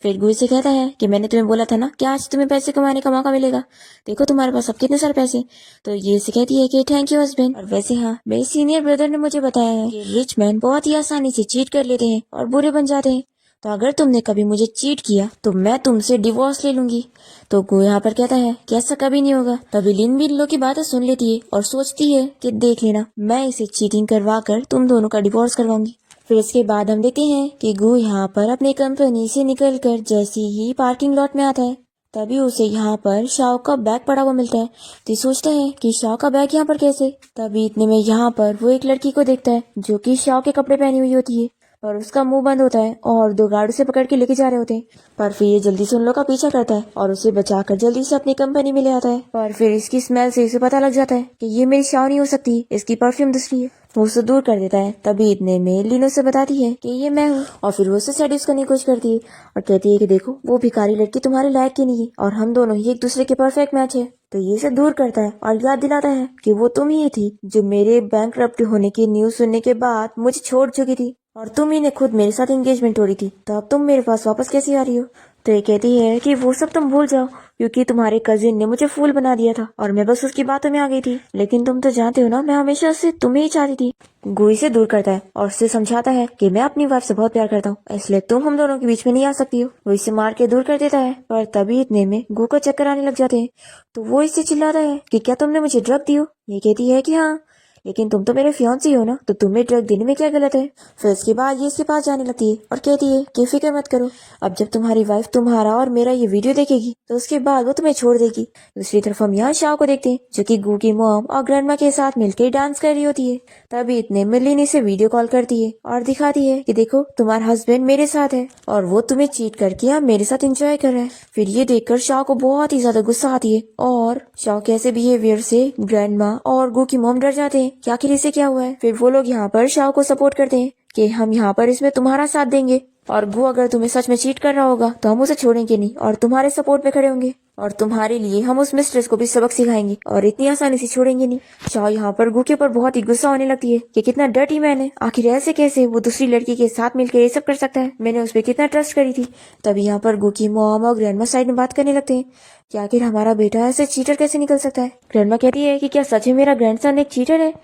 फिर गू से कहता है कि मैंने तुम्हें बोला था ना कि आज तुम्हें पैसे कमाने का मौका मिलेगा, देखो तुम्हारे पास अब कितने सारे पैसे। तो ये से कहती है कि थैंक यू हस्बैंड, और वैसे हाँ मेरे सीनियर ब्रदर ने मुझे बताया है कि रिच मैन बहुत ही आसानी से चीट कर लेते हैं और बुरे बन जाते हैं, तो अगर तुमने कभी मुझे चीट किया तो मैं तुमसे डिवोर्स ले लूंगी। तो गो यहाँ पर कहता है कि ऐसा कभी नहीं होगा। तभी लिन भी इन लोग की बातें सुन लेती है और सोचती है कि देख लेना, मैं इसे चीटिंग करवा कर तुम दोनों का डिवोर्स करवाऊंगी। फिर इसके बाद हम देखते हैं कि गो यहाँ पर अपनी कंपनी से निकलकर जैसे ही पार्किंग लॉट में आता है, तभी उसे यहाँ पर शाओ का बैग पड़ा हुआ मिलता है। तो सोचता है कि शाओ का बैग यहाँ पर कैसे। तभी इतने में यहाँ पर वो एक लड़की को देखता है जो कि शाओ के कपड़े पहनी हुई होती है और उसका मुंह बंद होता है और दो गार्ड उसे पकड़ के लेके जा रहे होते हैं, पर फिर ये जल्दी से उन लोग का पीछा करता है और उसे बचाकर जल्दी से अपनी कंपनी में ले आता है। पर फिर इसकी स्मेल से इसे पता लग जाता है कि ये मेरी शाओ नहीं हो सकती, इसकी परफ्यूम दूसरी है। वो उसे दूर कर देता है। तभी इतने में लिनो से बताती है कि ये मैं हूँ और फिर वो उसे सेड्यूस करने की कोशिश करती है और कहती है कि देखो वो भिखारी लड़की तुम्हारे लायक की नहीं है और हम दोनों ही एक दूसरे के परफेक्ट मैच है। तो ये से दूर करता है और याद दिलाता है कि वो तुम ही थी जो मेरे बैंकरप्ट होने की न्यूज सुनने के बाद मुझे छोड़ चुकी थी और तुम ही ने खुद मेरे साथ एंगेजमेंट तोड़ी थी, तो अब तुम मेरे पास वापस कैसे आ रही हो। तो ये कहती है कि वो सब तुम भूल जाओ क्योंकि तुम्हारे कजिन ने मुझे फूल बना दिया था और मैं बस उसकी बातों में आ गई थी, लेकिन तुम तो जानते हो ना मैं हमेशा से तुम्हें ही चाहती थी। गुई से दूर करता है और उससे समझाता है कि मैं अपनी वाइफ से बहुत प्यार करता हूँ, इसलिए तुम हम दोनों के बीच में नहीं आ सकती हो। वो इसे मार के दूर कर देता है, पर तभी इतने में गु को चक्कर आने लग जाते हैं। तो वो इससे चिल्लाता है कि क्या तुमने मुझे ड्रग दी हो। ये कहती है कि हाँ, लेकिन तुम तो मेरे फियांसी हो ना, तो तुम्हें ड्रग देने में क्या गलत है। फिर इसके बाद ये इसके पास जाने लगती है और कहती है कि फिक्र मत करो, अब जब तुम्हारी वाइफ तुम्हारा और मेरा ये वीडियो देखेगी तो उसके बाद वो तुम्हें छोड़ देगी। दूसरी तरफ हम यहाँ शाह को देखते हैं जो कि गू की मॉम और ग्रैंडमा के साथ मिलकर डांस कर रही होती है। तभी इतने में लिन इसे वीडियो कॉल करती है और दिखाती है कि देखो तुम्हारा हस्बैंड मेरे साथ है और वो तुम्हें चीट करके यहाँ मेरे साथ एंजॉय कर रहा है। फिर ये देखकर शाह को बहुत ही ज्यादा गुस्सा आती है और शाह के ऐसे बिहेवियर से ग्रैंडमा और गू की मॉम डर जाते हैं कि आखिर इसे क्या हुआ है। फिर वो लोग यहाँ पर शाह को सपोर्ट करते हैं कि हम यहाँ पर इसमें तुम्हारा साथ देंगे और गू अगर तुम्हें सच में चीट कर रहा होगा तो हम उसे छोड़ेंगे नहीं और तुम्हारे सपोर्ट पे खड़े होंगे। और तुम्हारे लिए हम उस मिस्ट्रेस को भी सबक सिखाएंगे और इतनी आसानी से छोड़ेंगे नहीं। शाओ यहाँ पर गू के ऊपर बहुत ही गुस्सा होने लगती है कि कितना डर्टी मैन है, आखिर ऐसे कैसे वो दूसरी लड़की के साथ मिलकर ये सब कर सकता है, मैंने उस पर कितना ट्रस्ट करी थी। तभी यहाँ पर गू की मॉम और ग्रैंडमा साइड में बात करने लगते हैं कि आखिर हमारा बेटा ऐसे चीटर कैसे निकल सकता है। ग्रैंडमा कहती है कि क्या सच में मेरा ग्रैंडसन एक चीटर है।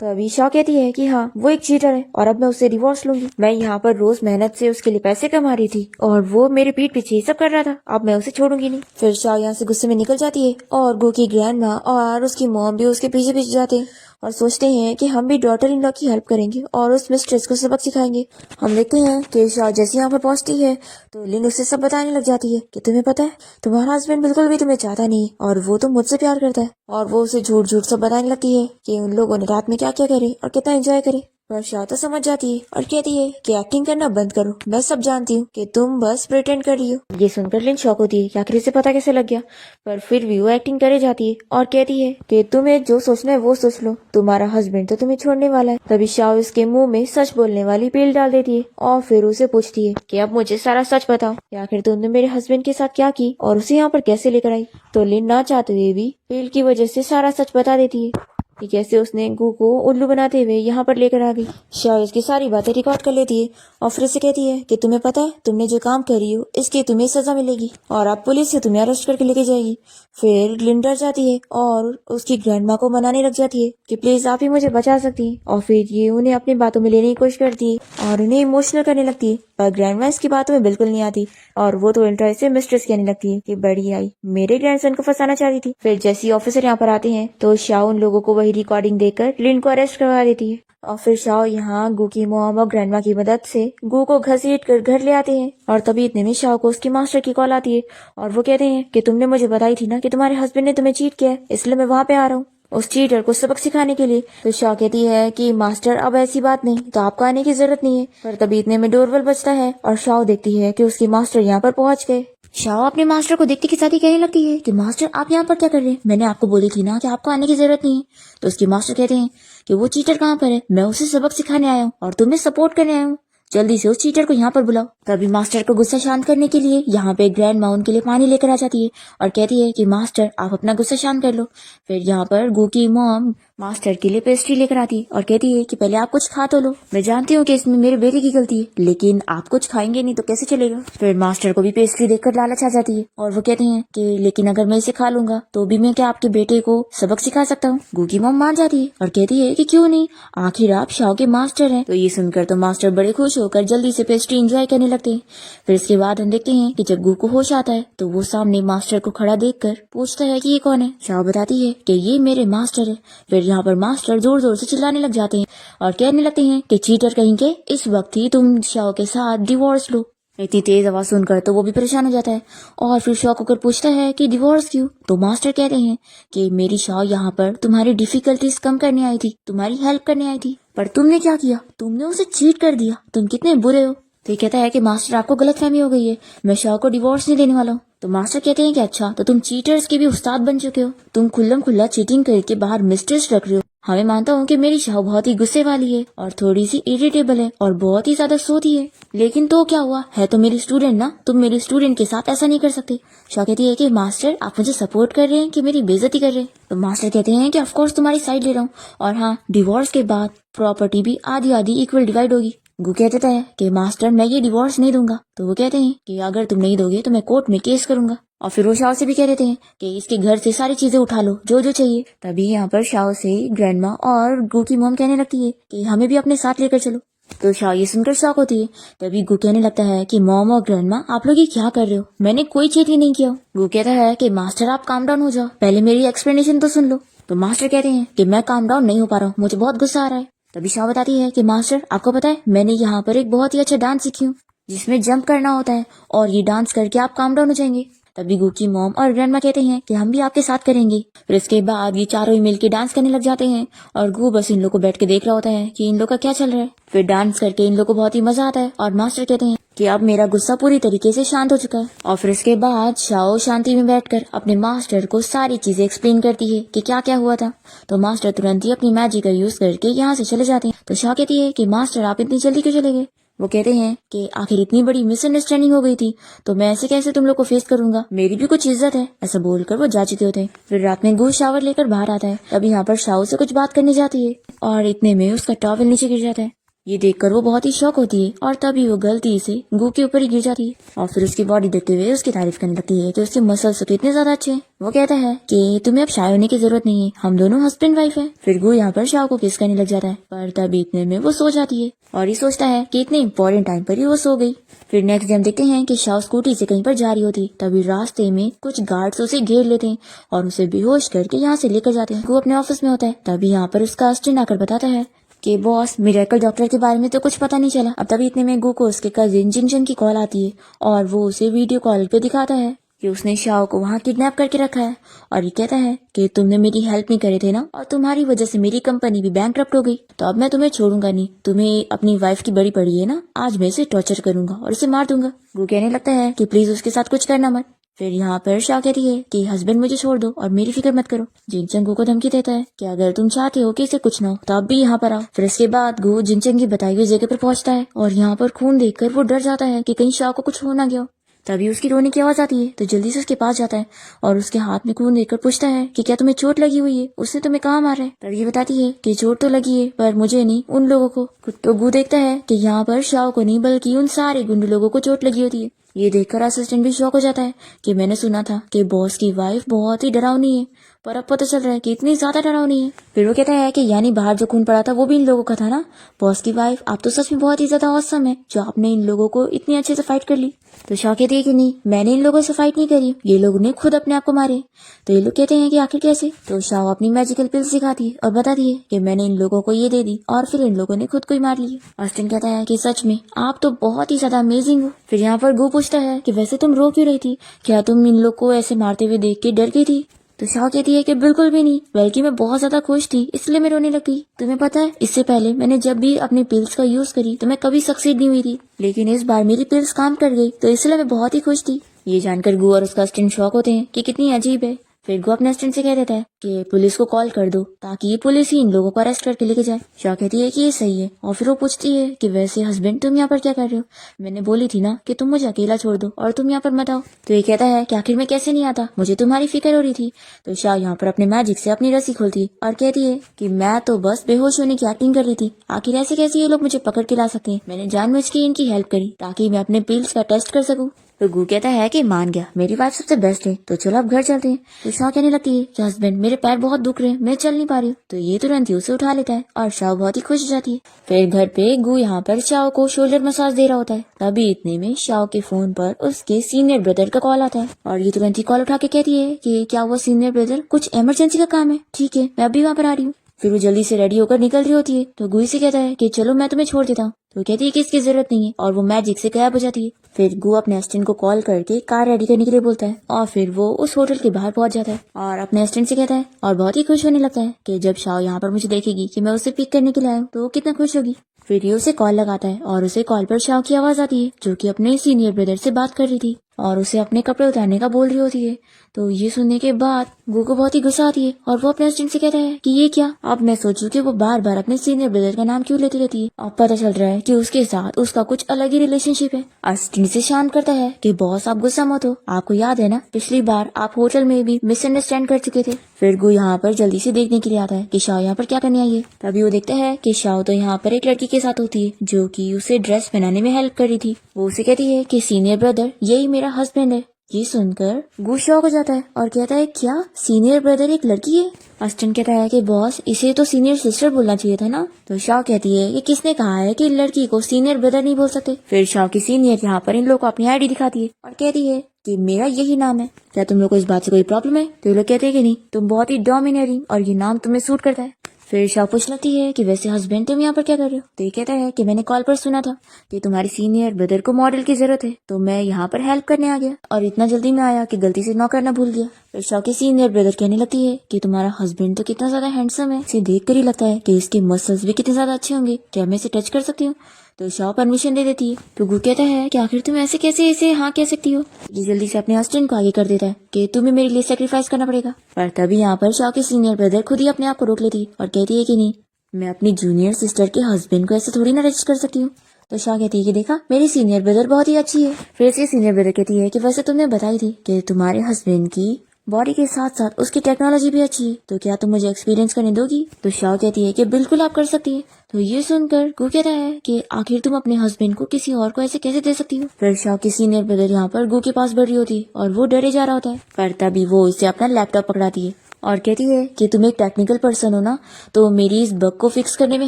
तो अभी शाह कहती है कि हाँ वो एक चीटर है और अब मैं उससे डिवोर्स लूंगी। मैं यहाँ पर रोज मेहनत से उसके लिए पैसे कमा रही थी और वो मेरे पीठ पीछे ये सब कर रहा था, अब मैं उसे छोड़ूंगी नहीं। फिर शाह यहाँ से गुस्से में निकल जाती है और गो की ग्रैंडमा और उसकी मॉम भी उसके पीछे पीछे जाते हैं और सोचते हैं कि हम भी डॉटर इन लॉ की हेल्प करेंगे और उस मिस्ट्रेस को सबक सिखाएंगे। हम देखते हैं कि शाह जैसे यहाँ पर पहुंचती है तो लिन उससे सब बताने लग जाती है कि तुम्हें पता है तुम्हारा हस्बैंड बिल्कुल भी तुम्हें चाहता नहीं और वो तो मुझसे प्यार करता है, और वो उसे झूठ झूठ सब बताने लगती है कि उन लोगों ने रात में क्या क्या करे और कितना एंजॉय करे। पर शाह तो समझ जाती है और कहती है कि एक्टिंग करना बंद करो, मैं सब जानती हूँ कि तुम बस प्रिटेंड कर रही हो। ये सुनकर लिन शॉक होती है कि आखिर इसे पता कैसे लग गया, पर फिर भी वो एक्टिंग करे जाती है और कहती है कि तुम्हें जो सोचना है वो सोच लो, तुम्हारा हस्बैंड तो तुम्हें छोड़ने वाला है। तभी शाह उसके मुंह में सच बोलने वाली पील डाल देती है और फिर उसे पूछती है कि अब मुझे सारा सच बताओ कि आखिर तुमने मेरे हस्बैंड के साथ क्या की और उसे यहाँ पर कैसे लेकर आई। तो लिन ना चाहते हुए भी पील की वजह से सारा सच बता देती है कि कैसे उसने गू को उल्लू बनाते हुए यहाँ पर लेकर आ गई। शाह इसकी सारी बातें रिकॉर्ड कर लेती है और फिर से कहती है कि तुम्हें पता है तुमने जो काम करी हो इसकी तुम्हें सजा मिलेगी और अब पुलिस से तुम्हें अरेस्ट करके लेके जाएगी। फिर लिन डर जाती है और उसकी ग्रैंडमा को मनाने लग जाती है कि प्लीज आप ही मुझे बचा सकती है, और फिर ये उन्हें अपनी बातों में लेने की कोशिश करती है और उन्हें इमोशनल करने लगती है। पर ग्रैंडमा इसकी बातों में बिल्कुल नहीं आती और वो तो उल्टा इसे मिस्ट्रेस कहने लगती है कि बड़ी आई मेरे ग्रैंडसन को फंसाना चाहती थी। फिर जैसे ऑफिसर यहाँ पर आते हैं तो शाह उन लोगों को वही रिकॉर्डिंग देकर लिन को अरेस्ट करवा देती है और फिर शाह यहाँ गू की मॉम और ग्रैंडमा की मदद से गू को घसीट कर घर ले आते हैं। और तभी इतने में शाह को उसकी मास्टर की कॉल आती है और वो कहते हैं कि तुमने मुझे बताई थी ना कि तुम्हारे हस्बैंड ने तुम्हें चीट किया है, इसलिए मैं वहाँ पे आ रहा हूँ उस चीटर को सबक सिखाने के लिए। तो शाह कहती है कि मास्टर अब ऐसी बात नहीं, तो आपको आने की जरूरत नहीं है। पर तभी इतने में डोरबेल बजता है और शाह देखती है कि उसकी मास्टर यहाँ पर पहुंच गए। शाह अपने मास्टर को देखते के साथ ही कहने लगती है कि मास्टर आप यहाँ पर क्या कर रहे हैं, मैंने आपको बोली थी ना कि आपको आने की जरूरत नहीं है। तो उसके मास्टर कहते हैं कि वो चीटर कहाँ पर है, मैं उसे सबक सिखाने आया हूँ और तुम्हें सपोर्ट करने आया हूँ, जल्दी से उस चीटर को यहाँ पर बुलाओ। तभी मास्टर को गुस्सा शांत करने के लिए यहाँ पे ग्रैंडमा उनके लिए पानी लेकर आ जाती है और कहती है कि मास्टर आप अपना गुस्सा शांत कर लो। फिर यहाँ पर गू की मॉम मास्टर के लिए पेस्ट्री लेकर आती है और कहती है कि पहले आप कुछ खा तो लो, मैं जानती हूँ कि इसमें मेरे बेटे की गलती है, लेकिन आप कुछ खाएंगे नहीं तो कैसे चलेगा। फिर मास्टर को भी पेस्ट्री देखकर लालच आ जाती है और वो कहते हैं कि लेकिन अगर मैं इसे खा लूंगा तो भी मैं क्या आपके बेटे को सबक सिखा सकता हूँ। गू की मॉम मान जाती है और कहती है कि क्यों नहीं, आखिर आप शाह के मास्टर हैं। तो ये सुनकर तो मास्टर बड़े खुश होकर जल्दी से पेस्ट्री एंजॉय करने लगते हैं। फिर इसके बाद हम देखते हैं कि जब गू को होश आता है तो वो सामने मास्टर को खड़ा देखकर पूछता है कि ये कौन है। शाह बताती है कि ये मेरे मास्टर है। फिर यहाँ पर मास्टर जोर जोर से चिल्लाने लग जाते हैं और कहने लगते हैं कि चीटर कहीं के, इस वक्त ही तुम शाह के साथ डिवोर्स लो। इतनी तेज आवाज सुनकर तो वो भी परेशान हो जाता है और फिर शॉक होकर पूछता है कि डिवोर्स क्यों। तो मास्टर कहते हैं कि मेरी शाह यहाँ पर तुम्हारी डिफिकल्टीज कम करने आई थी, तुम्हारी हेल्प करने आई थी, पर तुमने क्या किया, तुमने उसे चीट कर दिया, तुम कितने बुरे हो। तो ये कहता है कि मास्टर आपको गलतफहमी हो गई है, मैं शाह को डिवोर्स नहीं देने वाला हूँ। तो मास्टर कहते हैं कि अच्छा तो तुम चीटर्स के भी उस्ताद बन चुके हो, तुम खुल्लम खुल्ला चीटिंग करके बाहर मिस्ट्रेस रख रहे हो। हाँ मैं मानता हूँ कि मेरी शाह बहुत ही गुस्से वाली है और थोड़ी सी इरिटेबल है और बहुत ही ज्यादा सोती है, लेकिन तो क्या हुआ, है तो मेरी स्टूडेंट ना, तुम मेरी स्टूडेंट के साथ ऐसा नहीं कर सकते। शाह कहती है कि मास्टर आप मुझे सपोर्ट कर रहे हैं कि मेरी बेइज्जती कर रहे हैं। तो मास्टर कहते हैं कि ऑफकोर्स तुम्हारी साइड ले रहा हूँ और हाँ डिवोर्स के बाद प्रॉपर्टी भी आधी आधी इक्वल डिवाइड होगी। गू कह देता है कि मास्टर मैं ये डिवोर्स नहीं दूंगा। तो वो कहते हैं कि अगर तुम नहीं दोगे तो मैं कोर्ट में केस करूंगा। और फिर वो शाह से भी कह देते हैं कि इसके घर से सारी चीजें उठा लो जो जो चाहिए। तभी यहाँ पर शाह से ग्रैंडमा और गू की मॉम कहने लगती है कि हमें भी अपने साथ लेकर चलो। तो शाह ये सुनकर शॉक होती है। तभी गू कहने लगता है कि मॉम और ग्रैंडमा आप लोग ये क्या कर रहे हो, मैंने कोई चीटिंग नहीं किया। गू कहता है कि मास्टर आप काम डाउन हो जाओ, पहले मेरी एक्सप्लेनेशन तो सुन लो। तो मास्टर कहते हैं कि मैं काम डाउन नहीं हो पा रहा हूँ, मुझे बहुत गुस्सा आ रहा है। तभी शाह बताती है कि मास्टर आपको पता है मैंने यहाँ पर एक बहुत ही अच्छा डांस सीखी हूँ जिसमें जंप करना होता है और ये डांस करके आप काम डाउन हो जाएंगे। तभी गू की मॉम और ग्रैंडमा कहते हैं कि हम भी आपके साथ करेंगे। फिर इसके बाद ये चारों ही मिलके डांस करने लग जाते हैं और गू बस इन लोग को बैठ के देख रहा होता है कि इन लोग का क्या चल रहा है। फिर डांस करके इन लोग को बहुत ही मजा आता है और मास्टर कहते हैं कि अब मेरा गुस्सा पूरी तरीके से शांत हो चुका है। और फिर इसके बाद शाओ शांति में बैठकर अपने मास्टर को सारी चीजें एक्सप्लेन करती है कि क्या क्या हुआ था। तो मास्टर तुरंत ही अपनी मैजिक का यूज करके यहाँ से चले जाते हैं। तो शाह कहती है कि मास्टर आप इतनी जल्दी क्यों चले गए, वो कहते हैं कि आखिर इतनी बड़ी मिसअंडरस्टैंडिंग हो गई थी तो मैं ऐसे कैसे तुम लोग को फेस करूंगा, मेरी भी कुछ इज्जत है, ऐसा बोलकर वो जा चुके होते हैं। फिर रात में गू शावर लेकर बाहर आता है, तब यहाँ पर शाओ से कुछ बात करने जाती है और इतने में उसका टॉवेल नीचे गिर जाता है। ये देखकर वो बहुत ही शॉक होती है और तभी वो गलती से गू के ऊपर ही गिर जाती है और फिर उसकी बॉडी देखते हुए उसकी तारीफ करने लगती है कि उसके मसल्स कितने ज्यादा अच्छे हैं। वो कहता है कि तुम्हें अब शाय होने की जरूरत नहीं है, हम दोनों हस्बैंड वाइफ हैं। फिर गू यहाँ पर शाओ को किस करने लग जाता है, पर तभी इतने में वो सो जाती है और ये सोचता है कि इतने इंपॉर्टेंट टाइम पर ही वो सो गई। फिर नेक्स्ट डे हम देखते हैं कि शाओ स्कूटी से कहीं पर जा रही होती, तभी रास्ते में कुछ गार्ड्स उसे घेर लेते हैं और उसे बेहोश करके यहाँ से लेकर जाते हैं। गू अपने ऑफिस में होता है, तभी यहाँ पर उसका असिस्टेंट आकर बताता है कि बॉस, मिरेकल डॉक्टर के बारे में तो कुछ पता नहीं चला। अब तभी इतने में गू को उसके कजिन जिनचंग की कॉल आती है और वो उसे वीडियो कॉल पे दिखाता है कि उसने शाओ को वहाँ किडनैप करके रखा है और ये कहता है कि तुमने मेरी हेल्प नहीं करे थे ना, और तुम्हारी वजह से मेरी कंपनी भी बैंकरप्ट हो गई, तो अब मैं तुम्हें छोड़ूंगा नहीं। तुम्हें अपनी वाइफ की बड़ी पड़ी है ना, आज मैं इसे टॉर्चर करूंगा और इसे मार दूंगा। गू कहने लगता है कि प्लीज उसके साथ कुछ करना मत। फिर यहाँ पर शाह कहती है कि हस्बैंड मुझे छोड़ दो और मेरी फिक्र मत करो। जिनचंग गू को धमकी देता है कि अगर तुम चाहते हो कि इसे कुछ ना हो तो अब भी यहाँ पर आओ। फिर इसके बाद गू जिनचंग की बताई हुई जगह पर पहुंचता है और यहाँ पर खून देखकर वो डर जाता है कि कहीं शाह को कुछ हो ना गया हो। तभी उसकी रोने की आवाज आती है तो जल्दी से उसके पास जाता है और उसके हाथ में खून देखकर पूछता है कि क्या तुम्हें चोट लगी हुई है, उसने तुम्हें कहाँ मारा है। तभी बताती है कि चोट तो लगी है पर मुझे नहीं, उन लोगों को। तो गू देखता है कि यहाँ पर शाओ को नहीं बल्कि उन सारे गुंडे लोगों को चोट लगी होती है। ये देखकर असिस्टेंट भी शॉक हो जाता है कि मैंने सुना था कि बॉस की वाइफ बहुत ही डरावनी है, पर अब पता चल रहा है कि इतनी ज्यादा डरावनी है। फिर वो कहता है कि यानी बाहर जो खून पड़ा था वो भी इन लोगों का था ना। बॉस की वाइफ, आप तो सच में बहुत ही ज्यादा औसम है जो आपने इन लोगों को इतनी अच्छे से फाइट कर ली। तो शाह कहती है कि नहीं, मैंने इन लोगों से फाइट नहीं करी, ये लोगों ने खुद अपने आप को मारे। तो ये लोग कहते हैं कि आखिर कैसे। तो शाह अपनी मैजिकल पिल्स दिखाती है और बताती है कि मैंने इन लोगों को ये दे दी और फिर इन लोगों ने खुद को ही मार लिया। ऑस्टिन कहता है कि सच में आप तो बहुत ही ज्यादा अमेजिंग हो। फिर यहाँ पर गू पूछता है कि वैसे तुम रो क्यों रही थी, क्या तुम इन लोग को ऐसे मारते हुए देख के डर गई थी। तो शाह कहती है कि बिल्कुल भी नहीं, बल्कि मैं बहुत ज्यादा खुश थी इसलिए मैं रोने लगी। तुम्हें पता है, इससे पहले मैंने जब भी अपनी पिल्स का यूज करी तो मैं कभी सक्सीड नहीं हुई थी, लेकिन इस बार मेरी पिल्स काम कर गई तो इसलिए मैं बहुत ही खुश थी। ये जानकर गू और उसका असिस्टेंट शॉक होते हैं कि कितनी अजीब है। फिर गो अपने असिस्टेंट से कह देता है कि पुलिस को कॉल कर दो ताकि ये पुलिस ही इन लोगों को अरेस्ट करके लेके जाए। शाह कहती है कि ये सही है और फिर वो पूछती है कि वैसे हस्बैंड तुम यहाँ पर क्या कर रहे हो, मैंने बोली थी ना कि तुम मुझे अकेला छोड़ दो और तुम यहाँ पर मत आओ। तो ये कहता है कि आखिर मैं कैसे नहीं आता, मुझे तुम्हारी फिक्र हो रही थी। तो शाह यहाँ पर अपने मैजिक से अपनी रस्सी खोलती और कहती है कि मैं तो बस बेहोश होने की एक्टिंग कर रही थी, आखिर ऐसे कैसे ये लोग मुझे पकड़ के ला सकते हैं, मैंने जानबूझ के इनकी हेल्प करी ताकि मैं अपने पिल्स का टेस्ट कर सकूं। तो गू कहता है कि मान गया, मेरी वाइफ सबसे बेस्ट है, तो चलो अब घर चलते हैं। तो शाह कहने लगती है कि हस्बैंड मेरे पैर बहुत दुख रहे हैं, मैं चल नहीं पा रही हूँ। तो ये तुरंत ही उसे उठा लेता है और शाह बहुत ही खुश हो जाती है। फिर घर पे गू यहाँ पर शाह को शोल्डर मसाज दे रहा होता है, तभी इतने में शाह के फोन पर उसके सीनियर ब्रदर का कॉल आता है और ये तुरंत ही कॉल उठा के कहती है कि क्या वो सीनियर ब्रदर, कुछ इमरजेंसी का काम है, ठीक है मैं अभी वहाँ पर आ रही हूँ। फिर वो जल्दी से रेडी होकर निकल रही होती है तो गू से कहता है कि चलो मैं तुम्हें छोड़ देता हूँ। तो कहती है कि इसकी जरूरत नहीं है और वो मैजिक से गायब हो जाती है। फिर गू अपने असिस्टेंट को कॉल करके कार रेडी करने के लिए बोलता है और फिर वो उस होटल के बाहर पहुंच जाता है और अपने असिस्टेंट से कहता है और बहुत ही खुश होने लगता है कि जब शाह यहाँ पर मुझे देखेगी कि मैं उसे पिक करने के लिए आया हूँ तो वो कितना खुश होगी। फिर ये उसे कॉल लगाता है और उसे कॉल पर शाह की आवाज आती है जो कि अपने सीनियर ब्रदर से बात कर रही थी और उसे अपने कपड़े उतारने का बोल रही होती है। तो ये सुनने के बाद गू को बहुत ही गुस्सा आती है और वो अपने असिस्टेंट से कहता है कि ये क्या। अब मैं सोचूं कि वो बार बार अपने सीनियर ब्रदर का नाम क्यों लेती रहती है। अब पता चल रहा है कि उसके साथ उसका कुछ अलग ही रिलेशनशिप है। असिस्टेंट से शांत करता है कि बॉस आप गुस्सा मत हो, आपको याद है ना पिछली बार आप होटल में भी मिसअंडरस्टैंड कर चुके थे। फिर गू यहाँ पर जल्दी से देखने के लिए आता है कि शाह यहाँ पर क्या करने आई है। तभी वो देखता है कि शाह तो यहाँ पर एक लड़की के साथ होती है जो कि उसे ड्रेस पहनाने में हेल्प कर रही थी। वो उसे कहती है कि सीनियर ब्रदर यही मेरा हस्बैंड है। ये सुनकर गू शॉक हो जाता है और कहता है क्या सीनियर ब्रदर एक लड़की है। असिस्टेंट कहता है कि बॉस इसे तो सीनियर सिस्टर बोलना चाहिए था ना। तो शाह कहती है कि किसने कहा है कि लड़की को सीनियर ब्रदर नहीं बोल सकते। फिर शाह की सीनियर यहाँ पर इन लोगों को अपनी आईडी दिखाती है और कहती है कि मेरा यही नाम है, क्या तुम लोग को इस बात से कोई प्रॉब्लम है। तो ये लोग कहते हैं कि नहीं, तुम बहुत ही डोमिनेटिंग और ये नाम तुम्हें सूट करता है। फिर शाह पूछ लगती है कि वैसे हस्बैंड तुम यहाँ पर क्या कर रहे हो। तो ये कहता है कि मैंने कॉल पर सुना था कि तुम्हारी सीनियर ब्रदर को मॉडल की जरूरत है तो मैं यहाँ पर हेल्प करने आ गया और इतना जल्दी में आया कि गलती से नॉक करना भूल गया। फिर शाह की सीनियर ब्रदर कहने लगती है कि तुम्हारा हस्बैंड तो कितना ज्यादा हैंडसम है, इसे देख कर ही लगता है कि इसके मसल्स भी कितने ज्यादा अच्छे होंगे, क्या मैं इसे टच कर सकती हूँ। तो शाह परमिशन दे देती है। तो गू कहता है कि आखिर तुम ऐसे कैसे इसे हाँ कह सकती हो। ये जल्दी से अपने असिस्टेंट को आगे कर देता है कि तुम्हें मेरे लिए सेक्रीफाइस करना पड़ेगा। पर तभी यहाँ पर शाह की सीनियर ब्रदर खुद ही अपने आप को रोक लेती और कहती है कि नहीं, मैं अपनी जूनियर सिस्टर के हस्बैंड को ऐसे थोड़ी ना रजिस्ट कर सकती हूँ। तो शाह कहती है कि देखा मेरी सीनियर ब्रदर बहुत ही अच्छी है। फिर इसकी सीनियर ब्रदर कहती है कि वैसे तुमने बताई थी कि तुम्हारे हस्बैंड की बॉडी के साथ साथ उसकी टेक्नोलॉजी भी अच्छी है, तो क्या तुम मुझे एक्सपीरियंस करने दोगी? तो शाह कहती है कि बिल्कुल आप कर सकती है। तो ये सुनकर गू कहता है कि आखिर तुम अपने हस्बैंड को किसी और को ऐसे कैसे दे सकती हो? फिर शाह की सीनियर ब्रदर यहाँ पर गू के पास बढ़ रही होती है और वो डरे जा रहा होता है, पर तभी वो इसे अपना लैपटॉप पकड़ाती है और कहती है कि तुम एक टेक्निकल पर्सन हो ना, तो मेरी इस बग को फिक्स करने में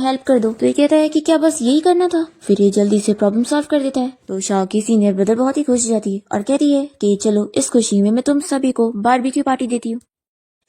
हेल्प कर दो। तो ये कहता है कि क्या बस यही करना था? फिर ये जल्दी से प्रॉब्लम सॉल्व कर देता है। तो शाह की सीनियर ब्रदर बहुत ही खुश हो जाती है और कहती है कि चलो इस खुशी में मैं तुम सभी को बारबेक्यू पार्टी देती हूँ।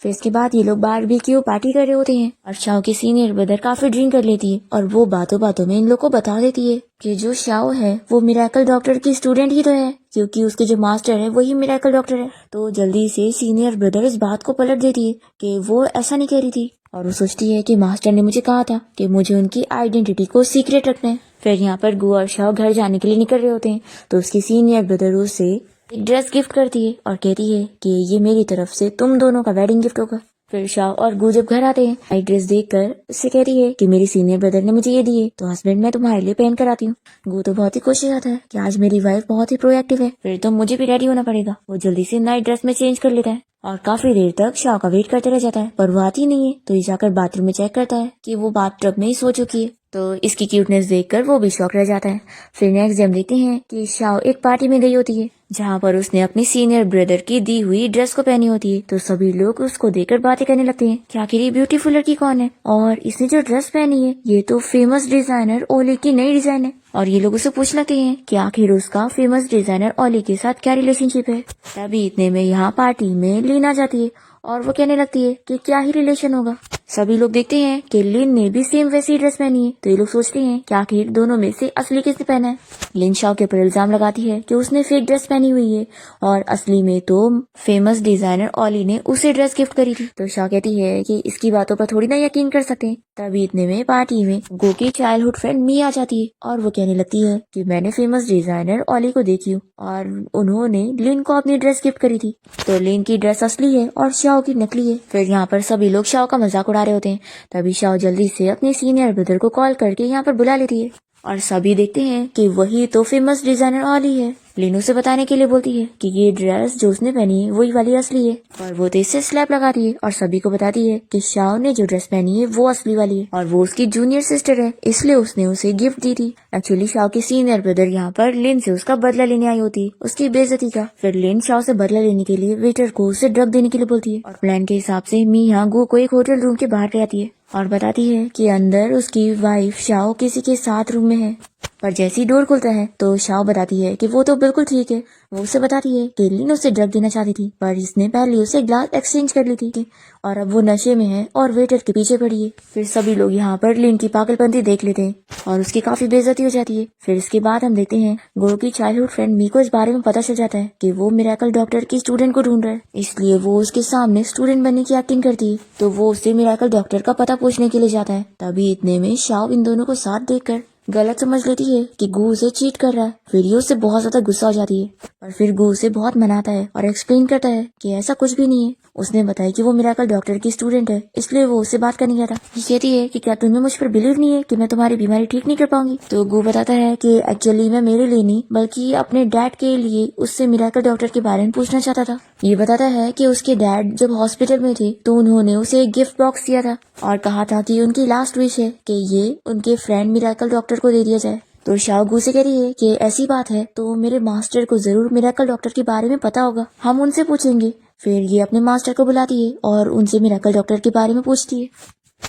फिर इसके बाद ये लोग बारबेक्यू पार्टी कर रहे होते हैं और शाओ की सीनियर ब्रदर काफी ड्रिंक कर लेती है और वो बातों बातों में इन लोग को बता देती है कि जो शाओ है वो मिरेकल डॉक्टर की स्टूडेंट ही तो है, क्योंकि उसके जो मास्टर है वही मिरेकल डॉक्टर है। तो जल्दी से सीनियर ब्रदर इस बात को पलट देती है कि वो ऐसा नहीं कह रही थी और वो सोचती है कि मास्टर ने मुझे कहा था कि मुझे उनकी आइडेंटिटी को सीक्रेट रखना है। फिर यहाँ पर गू और शाओ घर जाने के लिए निकल रहे होते हैं, तो उसकी सीनियर ब्रदर उसे एक ड्रेस गिफ्ट करती है और कहती है कि ये मेरी तरफ से तुम दोनों का वेडिंग गिफ्ट होगा। फिर शाह और गू जब घर आते हैं, नई ड्रेस देखकर उससे कहती है कि मेरी सीनियर ब्रदर ने मुझे ये दी है, तो हस्बैंड मैं तुम्हारे लिए पहन कर आती हूँ। गू तो बहुत ही खुश हो जाता है कि आज मेरी वाइफ बहुत ही प्रोएक्टिव है, फिर तो मुझे भी रेडी होना पड़ेगा। वो जल्दी से नई ड्रेस में चेंज कर लेता है और काफी देर तक शाह का वेट करते रह जाता है, पर वो आती नहीं है। तो ये जाकर बाथरूम में चेक करता है कि वो बाथटब में ही सो चुकी है, तो इसकी क्यूटनेस देखकर वो भी शॉक रह जाता है। फिर नेक्स्ट डे हम देखते हैं कि शाओ एक पार्टी में गई होती है जहाँ पर उसने अपनी सीनियर ब्रदर की दी हुई ड्रेस को पहनी होती है। तो सभी लोग उसको देखकर बातें करने लगते हैं कि आखिर ये ब्यूटीफुल लड़की कौन है और इसने जो ड्रेस पहनी है ये तो फेमस डिजाइनर ओली की नई डिजाइन है। और ये लोग उसे पूछ लगते हैं कि आखिर उसका फेमस डिजाइनर ओली के साथ क्या रिलेशनशिप है। तभी इतने में यहाँ पार्टी में लीन आ जाती है और वो कहने लगती है कि क्या ही रिलेशन होगा। सभी लोग देखते हैं कि लिन ने भी सेम वैसी ड्रेस पहनी है, तो ये लोग सोचते हैं कि आखिर दोनों में से असली किसने पहना है। लिन शाओ के ऊपर इल्जाम लगाती है कि उसने फेक ड्रेस पहनी हुई है और असली में तो फेमस डिजाइनर ओली ने उसे ड्रेस गिफ्ट करी थी। तो शाओ कहती है कि इसकी बातों पर थोड़ी ना यकीन कर सकते। तभी इतने में पार्टी में गो की चाइल्डहुड फ्रेंड मी आ जाती है और वो कहने लगती है कि मैंने फेमस डिजाइनर ओली को देखी हूँ और उन्होंने लिन को अपनी ड्रेस गिफ्ट करी थी। तो लिन की ड्रेस असली है और शाओ की नकली है। फिर यहाँ पर सभी लोग शाओ का मजाक उड़ा रहे होते हैं। तभी शाओ जल्दी से अपने सीनियर ब्रदर को कॉल करके यहाँ पर बुला लेती है और सभी देखते हैं कि वही तो फेमस डिजाइनर ओली है। लिन उसे बताने के लिए बोलती है कि ये ड्रेस जो उसने पहनी है वही वाली असली है, और वो तो इससे स्लैप लगाती है और सभी को बताती है कि शाओ ने जो ड्रेस पहनी है वो असली वाली है और वो उसकी जूनियर सिस्टर है, इसलिए उसने उसे गिफ्ट दी थी। एक्चुअली शाओ की सीनियर ब्रदर यहाँ पर लिन से उसका बदला लेने आई होती है, उसकी बेइज्जती का। फिर लिन शाओ से बदला लेने के लिए वेटर को उसे ड्रग देने के लिए बोलती है और प्लान के हिसाब से मिया गू को एक होटल रूम के बाहर ले आती है और बताती है कि अंदर उसकी वाइफ शाओ किसी के साथ रूम में है। पर जैसे ही डोर खुलता है तो शाओ बताती है कि वो तो बिल्कुल ठीक है। वो उसे बताती है कि लिन उसे ड्रग देना चाहती थी, पर इसने पहले उसे ग्लास एक्सचेंज कर ली थी और अब वो नशे में है और वेटर के पीछे पड़ी है। फिर सभी लोग यहाँ पर लिन की पागलपंती देख लेते हैं और उसकी काफी बेइज्जती हो जाती है। फिर इसके बाद हम देखते हैं गो की चाइल्डहुड फ्रेंड मी को इस बारे में पता चल जाता है कि वो मिरेकल डॉक्टर की स्टूडेंट को ढूंढ रहा है, इसलिए वो उसके सामने स्टूडेंट बनने की एक्टिंग करती है। तो वो उससे मिरेकल डॉक्टर का पता पूछने के लिए जाता है। तभी इतने में शाओ इन दोनों को साथ देखकर गलत समझ लेती है कि गू उसे चीट कर रहा है। फिर ये उससे बहुत ज्यादा गुस्सा हो जाती है, पर फिर गू उसे बहुत मनाता है और एक्सप्लेन करता है कि ऐसा कुछ भी नहीं है। उसने बताया कि वो मिरेकल डॉक्टर की स्टूडेंट है, इसलिए वो उससे बात करने गया था। ये कहती है कि क्या तुम्हें मुझ पर बिलीव नहीं है कि मैं तुम्हारी बीमारी ठीक नहीं कर पाऊंगी। तो गू बताता है कि एक्चुअली मैं मेरे लिए नहीं बल्कि अपने डैड के लिए उससे मिरेकल डॉक्टर के बारे में पूछना चाहता था। ये बताता है कि उसके डैड जब हॉस्पिटल में थे तो उन्होंने उसे एक गिफ्ट बॉक्स दिया था और कहा था कि उनकी लास्ट विश है कि ये उनके फ्रेंड मिरेकल डॉक्टर को दे दिया जाए। तो शाओ गू से कह रही है कि ऐसी बात है तो मेरे मास्टर को जरूर मिरेकल डॉक्टर के बारे में पता होगा, हम उनसे पूछेंगे। फिर ये अपने मास्टर को बुलाती है और उनसे मिरेकल डॉक्टर के बारे में पूछती है।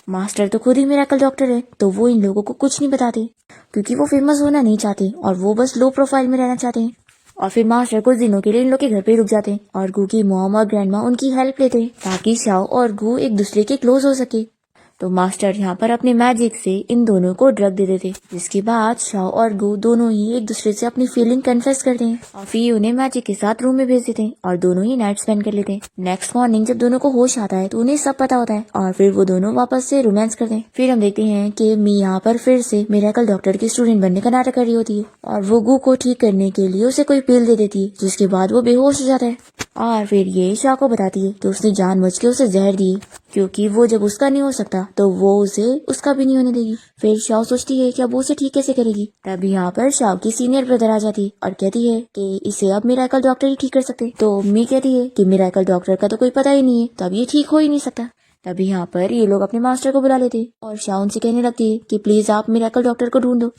मास्टर तो खुद ही मिरेकल डॉक्टर है, तो वो इन लोगों को कुछ नहीं बताते क्योंकि वो फेमस होना नहीं चाहते और वो बस लो प्रोफाइल में रहना चाहते हैं। और फिर मास्टर कुछ दिनों के लिए इन लोग के घर पे रुक जाते हैं और गू की मॉम और ग्रैंडमा उनकी हेल्प लेते हैं ताकि शाओ और गू एक दूसरे के क्लोज हो सके। तो मास्टर यहाँ पर अपने मैजिक से इन दोनों को ड्रग दे देते, जिसके बाद शाओ और गू दोनों ही एक दूसरे से अपनी फीलिंग कन्फेस करते हैं और फिर उन्हें मैजिक के साथ रूम में भेज देते हैं और दोनों ही नाइट स्पेंड कर लेते हैं। नेक्स्ट मॉर्निंग जब दोनों को होश आता है तो उन्हें सब पता होता है और फिर वो दोनों वापस से रोमांस करते हैं। फिर हम देखते हैं कि मी यहाँ पर फिर से मिरेकल डॉक्टर की स्टूडेंट बनने का नाटक कर रही होती है और वो गू को ठीक करने के लिए उसे कोई पिल दे देती है, जिसके बाद वो बेहोश हो जाता है और फिर ये शाओ को बताती है कि उसने जानबूझ के उसे जहर दी। क्योंकि वो जब उसका नहीं हो सकता तो वो उसे उसका भी नहीं होने देगी। फिर शाओ सोचती है कि अब वो उसे ठीक कैसे करेगी। तब यहाँ पर शाओ की सीनियर ब्रदर आ जाती है और कहती है कि इसे अब मिरेकल डॉक्टर ही ठीक कर सकते। तो मी कहती है कि मिरेकल डॉक्टर का तो कोई पता ही नहीं है, तो अब ये ठीक हो ही नहीं सकता। तभी यहाँ पर ये लोग अपने मास्टर को बुला लेते हैं और शाओ उनसे कहने लगती है कि प्लीज आप मिरेकल डॉक्टर को ढूंढो।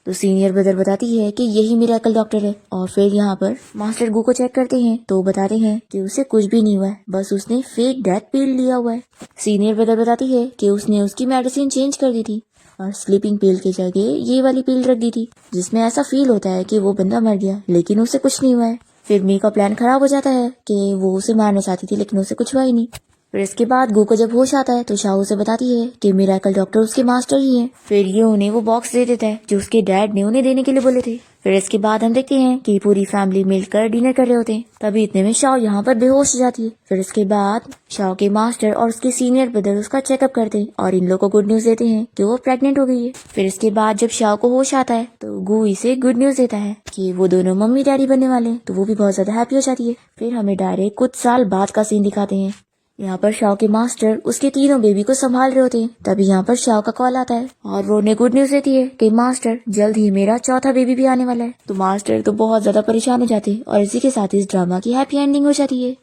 तो सीनियर ब्रदर बताती है कि यही मिरेकल डॉक्टर है। और फिर यहाँ पर मास्टर गु को चेक करते हैं तो बताते हैं कि उसे कुछ भी नहीं हुआ है, बस उसने फेक डेथ पिल लिया हुआ है। सीनियर ब्रदर बताती है कि उसने उसकी मेडिसिन चेंज कर दी थी और स्लीपिंग पिल की जगह ये वाली पिल रख दी थी, जिसमें ऐसा फील होता है कि वो बंदा मर गया लेकिन उसे कुछ नहीं हुआ है। फिर मी का प्लान खराब हो जाता है कि वो उसे मारना चाहती थी लेकिन उसे कुछ हुआ ही नहीं। फिर इसके बाद गु को जब होश आता है तो शाओ से बताती है कि मिरेकल डॉक्टर उसके मास्टर ही हैं। फिर ये उन्हें वो बॉक्स दे देता है जो उसके डैड ने उन्हें देने के लिए बोले थे। फिर इसके बाद हम देखते हैं कि पूरी फैमिली मिलकर डिनर कर रहे होते हैं। तभी इतने में शाओ यहाँ पर बेहोश हो जाती है। फिर इसके बाद शाओ के मास्टर और उसके सीनियर ब्रदर उसका चेकअप करते हैं और इन लोगों को गुड न्यूज देते हैं कि वो प्रेग्नेंट हो गई है। फिर इसके बाद जब शाओ को होश आता है तो गु इसे गुड न्यूज देता है कि वो दोनों मम्मी डैडी बनने वाले हैं, तो वो भी बहुत ज्यादा हैप्पी हो जाती है। फिर हमें डायरेक्ट कुछ साल बाद का सीन दिखाते हैं। यहाँ पर शाओ के मास्टर उसके तीनों बेबी को संभाल रहे होते हैं। तभी यहाँ पर शाओ का कॉल आता है और वो उन्हें गुड न्यूज देती है कि मास्टर जल्द ही मेरा चौथा बेबी भी आने वाला है। तो मास्टर तो बहुत ज्यादा परेशान हो जाते हैं और इसी के साथ इस ड्रामा की हैप्पी एंडिंग हो जाती है।